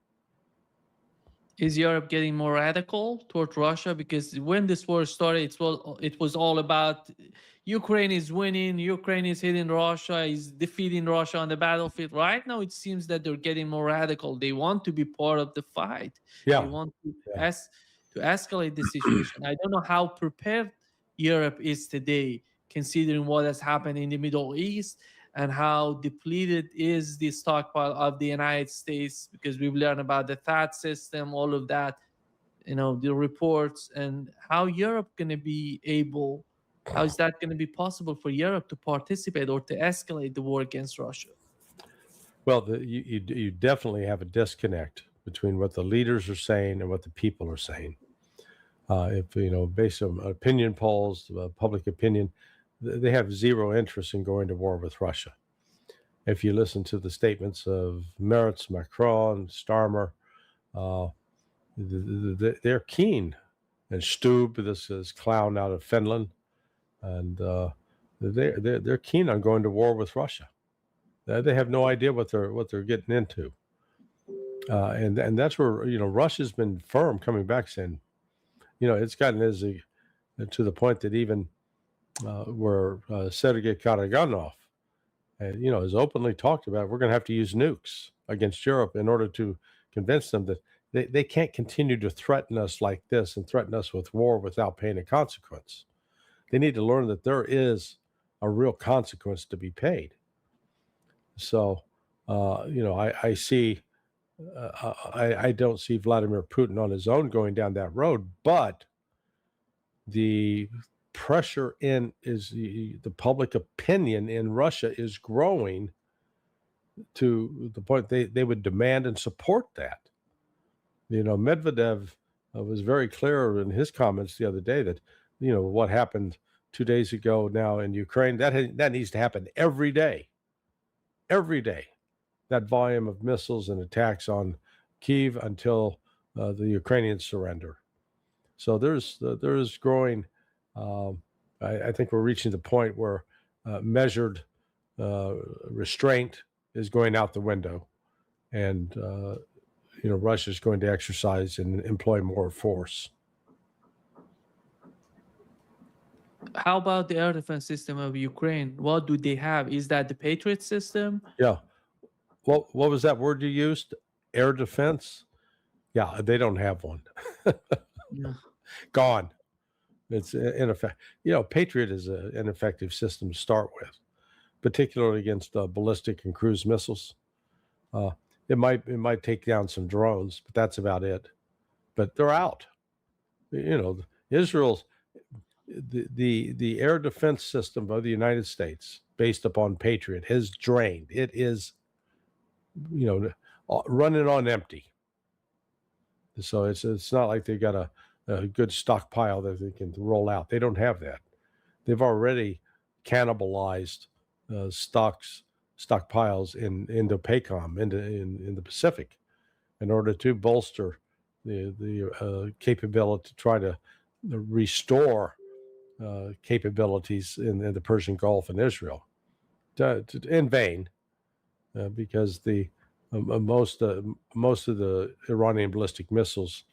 Is Europe getting more radical toward Russia? Because when this war started, it was all about Ukraine is winning, Ukraine is hitting Russia, is defeating Russia on the battlefield. Right now, it seems that they're getting more radical. They want to be part of the fight. Yeah. They want to escalate the situation. I don't know how prepared Europe is today, considering what has happened in the Middle East. and how depleted is the stockpile of the United States, because we've learned about the THAAD system, all of that, the reports, and how Europe going to be able, how is that going to be possible for Europe to participate or to escalate the war against Russia? Well, you definitely have a disconnect between what the leaders are saying and what the people are saying. If based on opinion polls, public opinion, they have zero interest in going to war with Russia. If you listen to the statements of Merz, Macron, Starmer, they're keen. And Stubb, this clown out of Finland, and they're keen on going to war with Russia. They have no idea what they're getting into, and that's where Russia's been firm coming back, saying, it's gotten to the point that even where Sergei Karaganov, has openly talked about, we're going to have to use nukes against Europe in order to convince them that they can't continue to threaten us like this and threaten us with war without paying a consequence. They need to learn that there is a real consequence to be paid. So, I see, I don't see Vladimir Putin on his own going down that road, but the pressure the public opinion in Russia is growing to the point they would demand and support that. Medvedev was very clear in his comments the other day that, what happened 2 days ago now in Ukraine, that needs to happen every day. Every day, that volume of missiles and attacks on Kyiv until the Ukrainians surrender. So there's growing. I think we're reaching the point where measured restraint is going out the window, and Russia is going to exercise and employ more force. How about the air defense system of Ukraine? What do they have? Is that the Patriot system? Yeah. What was that word you used? Air defense? Yeah, they don't have one. Yeah. Gone. It's ineffective. Patriot is an ineffective system to start with, particularly against ballistic and cruise missiles. It might take down some drones, but that's about it. But they're out. Israel's the air defense system of the United States, based upon Patriot, has drained. It is, running on empty. So it's not like they've got a good stockpile that they can roll out. They don't have that. They've already cannibalized stockpiles in Indo-PACOM, in the Pacific, in order to bolster the capability to try to restore capabilities in the Persian Gulf and Israel, in vain, because most of the Iranian ballistic missiles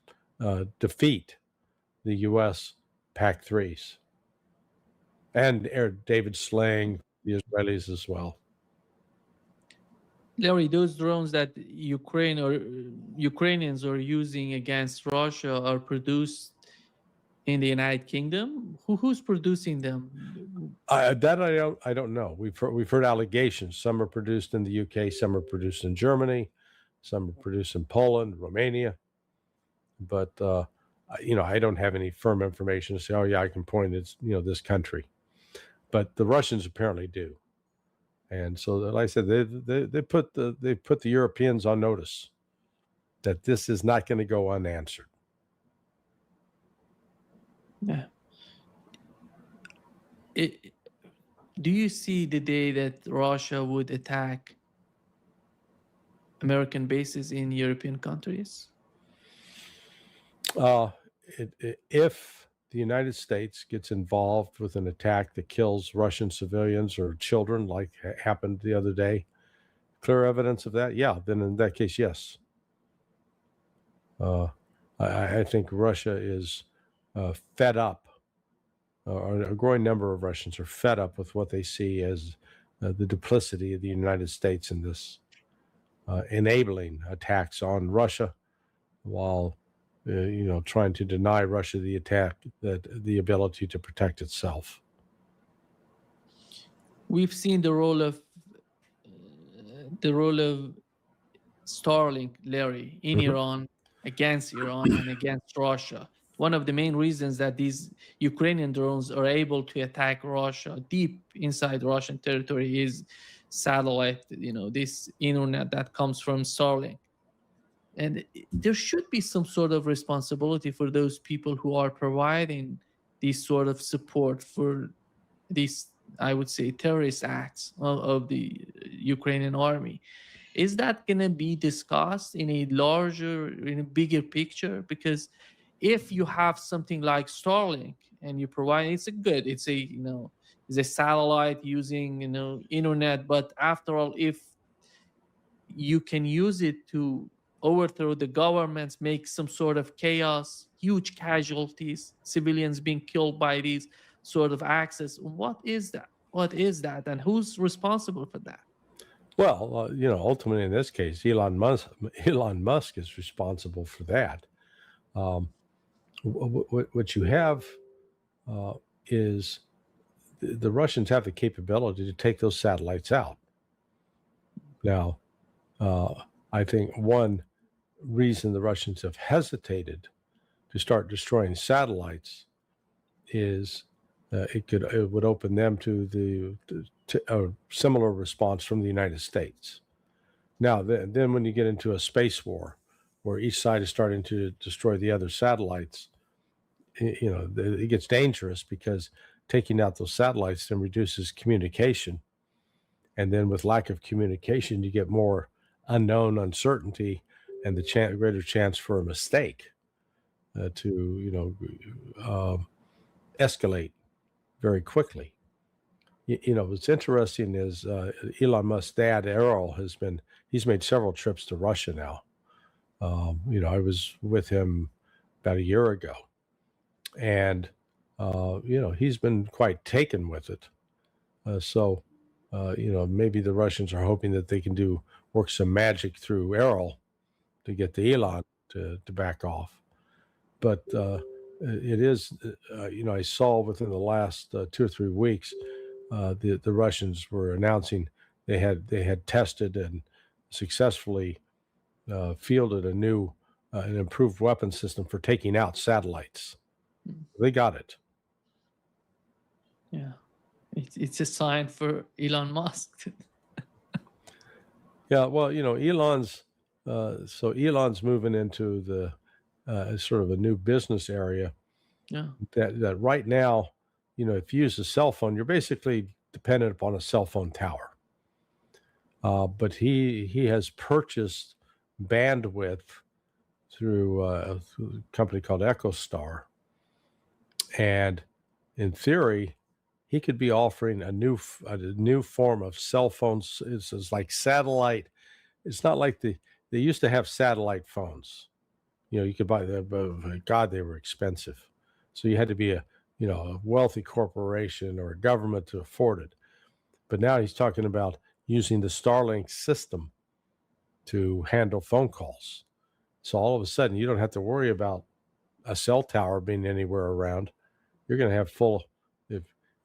defeat the U.S. PAC-3s and David Sling, the Israelis as well. Larry, those drones that Ukrainians are using against Russia are produced in the United Kingdom. Who's producing them? That I don't know. We've heard allegations. Some are produced in the UK, some are produced in Germany, some are produced in Poland, Romania. But I don't have any firm information to say, oh yeah, I can point at this country. But the Russians apparently do. And so, like I said, they put the Europeans on notice that this is not going to go unanswered. Yeah. Do you see the day that Russia would attack American bases in European countries? If the United States gets involved with an attack that kills Russian civilians or children, like happened the other day, clear evidence of that, yeah, then in that case, yes. I think Russia is fed up, or a growing number of Russians are fed up with what they see as the duplicity of the United States in this, enabling attacks on Russia while trying to deny Russia the ability to protect itself. We've seen the role of the role of Starlink, Larry, in Mhm. Iran, against Iran, and against Russia. One of the main reasons that these Ukrainian drones are able to attack Russia deep inside Russian territory is satellite, this internet that comes from Starlink. And there should be some sort of responsibility for those people who are providing this sort of support for these, I would say, terrorist acts of the Ukrainian army. Is that going to be discussed in a larger, in a bigger picture? Because if you have something like Starlink and you provide, it's a, it's a satellite using, internet. But after all, if you can use it to overthrow the governments, make some sort of chaos, huge casualties, civilians being killed by these sort of access. What is that? What is that? And who's responsible for that? Well, ultimately in this case, Elon Musk is responsible for that. Um, what you have is the Russians have the capability to take those satellites out. Now, I think one reason the Russians have hesitated to start destroying satellites is it would open them to a similar response from the United States. Now, then when you get into a space war where each side is starting to destroy the other satellites, it gets dangerous because taking out those satellites then reduces communication. And then with lack of communication, you get more unknown uncertainty and the greater chance for a mistake to escalate very quickly. What's interesting is Elon Musk's dad, Errol, he's made several trips to Russia now. I was with him about a year ago, and he's been quite taken with it. So maybe the Russians are hoping that they can work some magic through Errol to get the Elon to back off. But it is, I saw within the last 2 or 3 weeks, the Russians were announcing they had tested and successfully fielded an improved weapon system for taking out satellites. Mm. They got it. Yeah, it's a sign for Elon Musk. Yeah, well, Elon's moving into the sort of a new business area Yeah. that right now, if you use a cell phone, you're basically dependent upon a cell phone tower. But he has purchased bandwidth through a company called EchoStar, and in theory, he could be offering a new form of cell phones. It's like satellite. It's not like they used to have satellite phones. You could buy them, but God, they were expensive. So you had to be a wealthy corporation or a government to afford it. But now he's talking about using the Starlink system to handle phone calls. So all of a sudden, you don't have to worry about a cell tower being anywhere around. You're going to have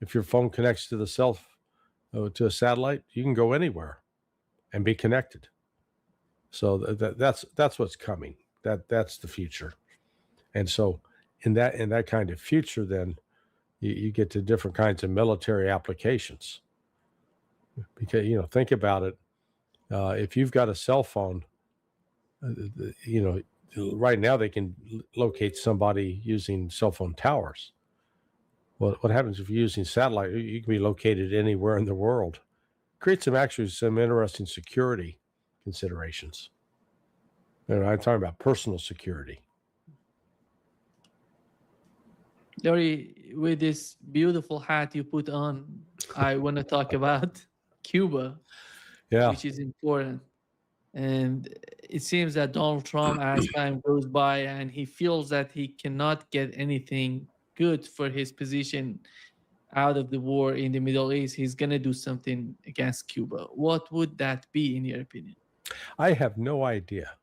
if your phone connects to to a satellite, you can go anywhere and be connected. So that's what's coming. That's the future. And so in that kind of future, then you get to different kinds of military applications. Because think about it. If you've got a cell phone, right now they can locate somebody using cell phone towers. Well, what happens if you're using satellite? You can be located anywhere in the world. Creates some interesting security considerations. I'm talking about personal security. Larry, with this beautiful hat you put on, I want to talk about Cuba, Yeah. which is important. And it seems that Donald Trump, as time goes by, and he feels that he cannot get anything good for his position out of the war in the Middle East, he's going to do something against Cuba. What would that be, in your opinion? I have no idea.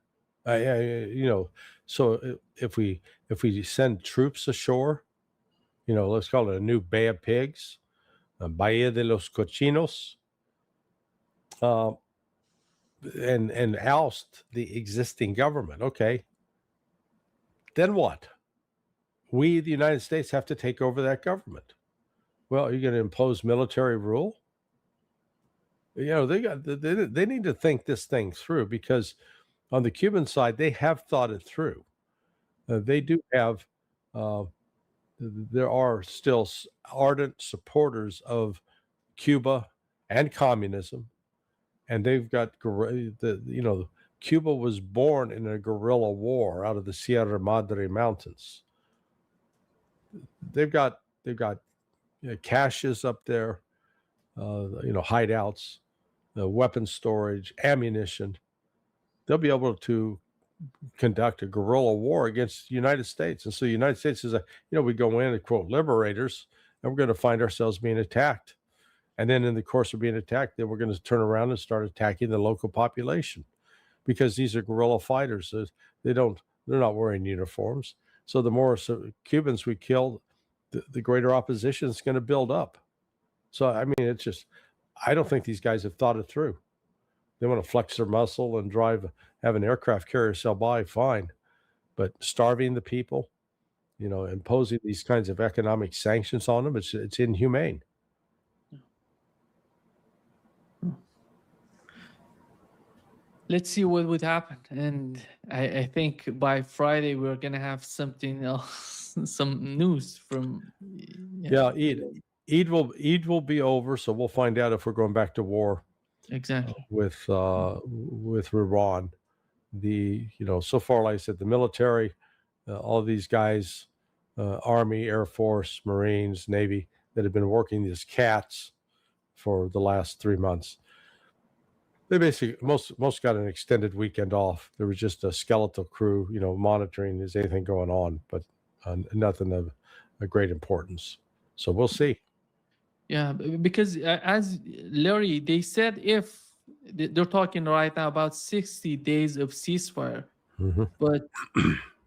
So if we send troops ashore, let's call it a new Bay of Pigs, Bahia de los Cochinos. and oust the existing government. Okay, then what? We, the United States, have to take over that government. Well, are you going to impose military rule? They need to think this thing through, because on the Cuban side, they have thought it through. They do have. Uh, there are still ardent supporters of Cuba and communism, and they've got Cuba was born in a guerrilla war out of the Sierra Madre Mountains. They've got caches up there, hideouts, weapon storage, ammunition. They'll be able to conduct a guerrilla war against the United States. And so the United States is we go in and quote liberators, and we're going to find ourselves being attacked. And then in the course of being attacked, then we're going to turn around and start attacking the local population, because these are guerrilla fighters. They're not wearing uniforms. So the more Cubans we kill, the greater opposition is going to build up. So, I mean, it's just, I don't think these guys have thought it through. They want to flex their muscle and have an aircraft carrier sail by, fine. But starving the people, imposing these kinds of economic sanctions on them, it's inhumane. Let's see what would happen. And I think by Friday, we're going to have something else, some news from. Yeah, Eid will be over, so we'll find out if we're going back to war. Exactly. With Iran. So far, like I said, the military, all these guys, Army, Air Force, Marines, Navy, that have been working these cats for the last 3 months. They basically most got an extended weekend off. There was just a skeletal crew, monitoring is anything going on, but nothing of a great importance. So we'll see. Yeah, because as Larry, they said if they're talking right now about 60 days of ceasefire, but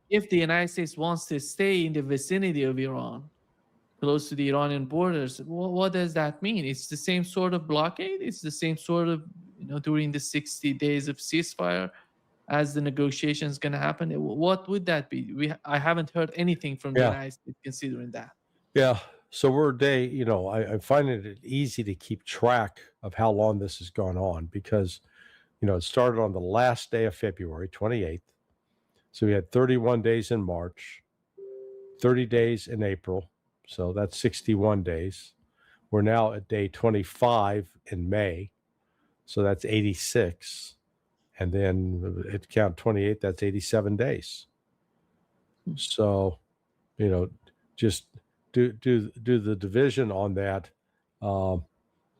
if the United States wants to stay in the vicinity of Iran, close to the Iranian borders, what does that mean? It's the same sort of blockade. It's the same sort of, during the 60 days of ceasefire as the negotiations going to happen. What would that be? I haven't heard anything from the United States considering that. Yeah. So I'm finding it easy to keep track of how long this has gone on, because, it started on the last day of February, 28th. So we had 31 days in March, 30 days in April. So that's 61 days. We're now at day 25 in May. So that's 86. And then at count 28, that's 87 days. So, just do the division on that.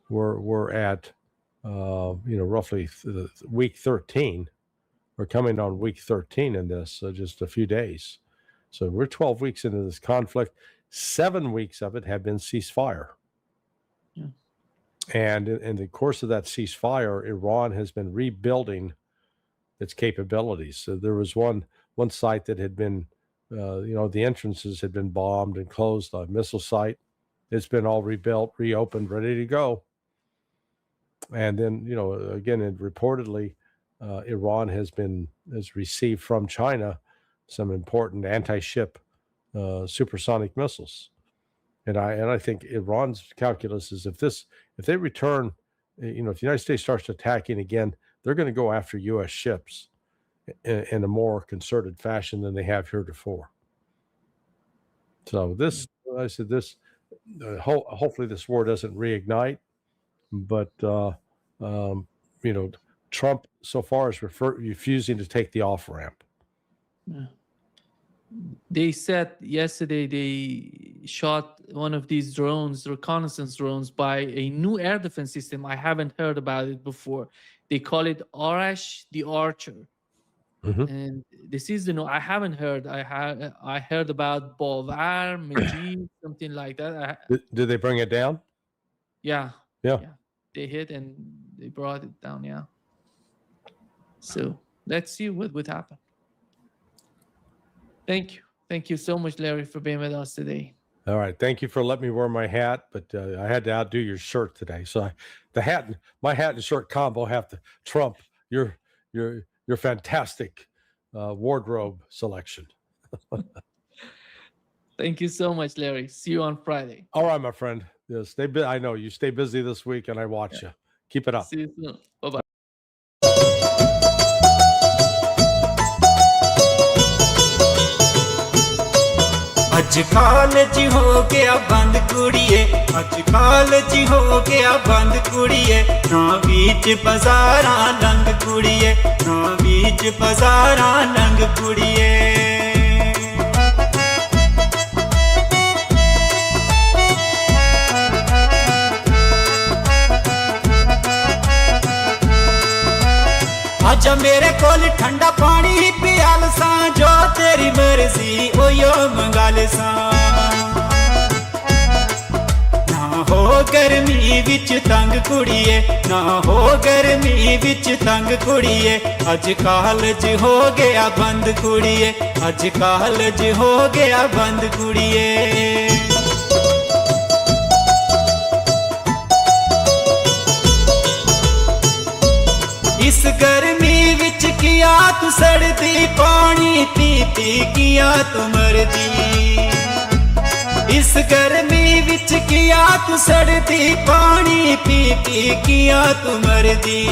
We're at roughly week 13. We're coming on week 13 in this, so just a few days. So we're 12 weeks into this conflict. 7 weeks of it have been ceasefire. Yeah. And in the course of that ceasefire, Iran has been rebuilding its capabilities. So there was one site that had been the entrances had been bombed and closed, a missile site. It's been all rebuilt, reopened, ready to go. And then, again, reportedly, Iran has received from China some important anti-ship supersonic missiles. And I think Iran's calculus is if they return, if the United States starts attacking again, they're going to go after U.S. ships in a more concerted fashion than they have heretofore. So hopefully this war doesn't reignite, but Trump so far is refusing to take the off ramp. Yeah. They said yesterday they shot one of these drones, reconnaissance drones, by a new air defense system. I haven't heard about it before. They call it Arash the Archer. And this is I haven't heard. I heard about Bavar, Majid, something like that. Did they bring it down? Yeah. Yeah. They hit and they brought it down. Yeah. So let's see what would happen. Thank you. Thank you so much, Larry, for being with us today. All right. Thank you for letting me wear my hat, but I had to outdo your shirt today. So my hat and shirt combo have to trump your fantastic wardrobe selection. Thank you so much, Larry. See you on Friday. All right, my friend. Yeah, I know you stay busy this week, and I watch you. Keep it up. See you soon. Bye-bye. ਅੱਜ college ਹੋ ਗਿਆ ਬੰਦ ਕੁੜੀਏ, ਅੱਜ college ਹੋ ਗਿਆ ਬੰਦ ਕੁੜੀਏ, ਨਾ ਵਿੱਚ ਬਾਜ਼ਾਰਾਂ ਲੰਘ ਕੁੜੀਏ, ਨਾ ਵਿੱਚ ਬਾਜ਼ਾਰਾਂ ਲੰਘ ਕੁੜੀਏ। आजा मेरे कोल ठंडा पानी पियाल सा, जो तेरी मर्जी ओयो मंगाल सा। ना हो गर्मी विच तंग कुड़िए, ना हो गर्मी विच तंग कुड़िए, अज कालज हो गया बंद कुड़िए, अज कालज हो गया बंद कुड़िए। इस गर्मी विच किया तू सड़दी, पानी पी पी किया तू मरदी। इस गर्मी विच किया तू सड़दी, पानी पी पी किया तू मरदी।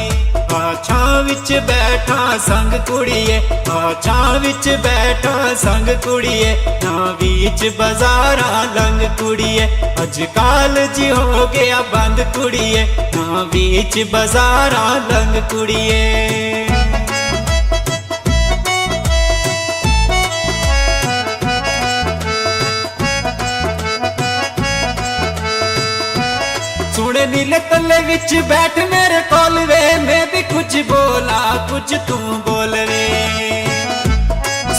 आ छां विच बैठा संग कुड़िए, आ छां विच बैठा संग कुड़िए, ना बीच बाजारां लंघ कुड़िए, अज कालज हो गया बंद कुड़िए, ना बीच बाजारां लंघ कुड़िए। सुने नीले तले विच बैठ मेरे कोल वे, मैं भी कुछ बोला कुछ तू बोल वे।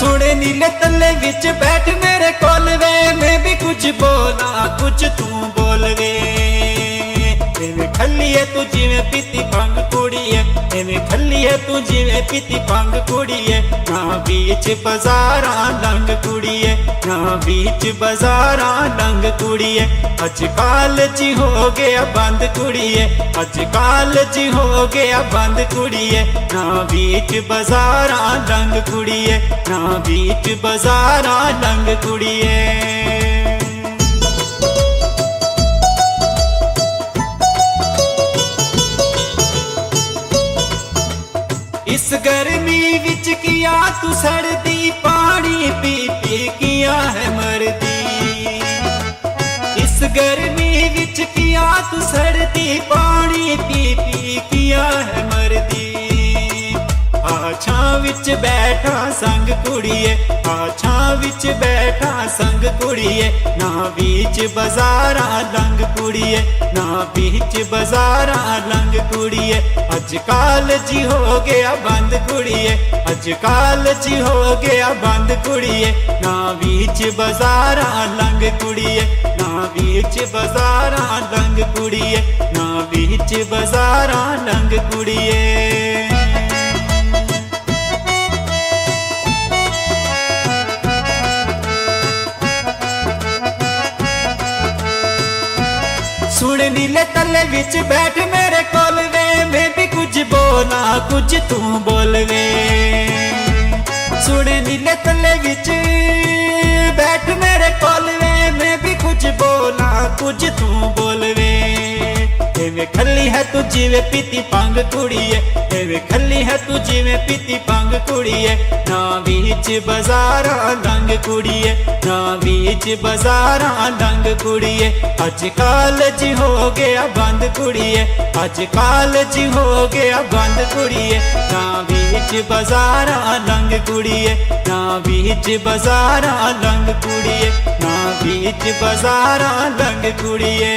सुने नीले तले विच बैठ मेरे कोल वे, मैं भी कुछ बोला कुछ तू बोल वे। एवें खल्लिए तू जिवें पीती भंग कुड़िए, एवें खल्लिए तू जिवें पीती भंग कुड़िए, ना बीच बाजारां लंघ कुड़िए, ना बीच बाजारां लंघ कुड़िए, अज कालज हो गया बंद कुड़िए, अज कालज हो गया बंद कुड़िए, ना बीच बाजारां लंघ कुड़िए, ना बीच बाजारां लंघ कुड़िए। इस गर्मी विच किया तू सड़दी, पानी पी पी किया है मरदी। इस गर्मी विच किया तू सड़दी, पानी पी पी किया है मरदी। आ छां विच बैठा संग कुड़िए, आ छां विच बैठा संग कुड़िए, ना बीच बाजारां लंघ कुड़िए, ना बीच बाजारां लंघ कुड़िए, अज कालज हो गया बंद कुड़िए, अज कालज हो गया बंद कुड़िए, ना बीच बाजारां लंघ कुड़िए, ना बीच बाजारां लंघ कुड़िए, ना बीच बाजारां लंघ कुड़िए। सुन नीले तले विच बैठ मेरे कोल वे, मैं भी कुछ बोला कुछ तू बोल वे। सुन नीले तले विच बैठ मेरे कोल वे, मैं भी कुछ बोला कुछ तू बोल वे। एवें खल्ली है तू जिवें पीती भंग कुड़िए, एवें खल्ली है तू जिवें पीती भंग कुड़िए, ना बीच बाजारां लंघ कुड़िए, ना बीच बाजारां लंघ कुड़िए, अज कालज हो गया बंद कुड़िए, अज कालज हो गया बंद कुड़िए, ना बीच बाजारां लंघ कुड़िए, ना बीच बाजारां लंघ कुड़िए, ना बीच बाजारां लंघ कुड़िए।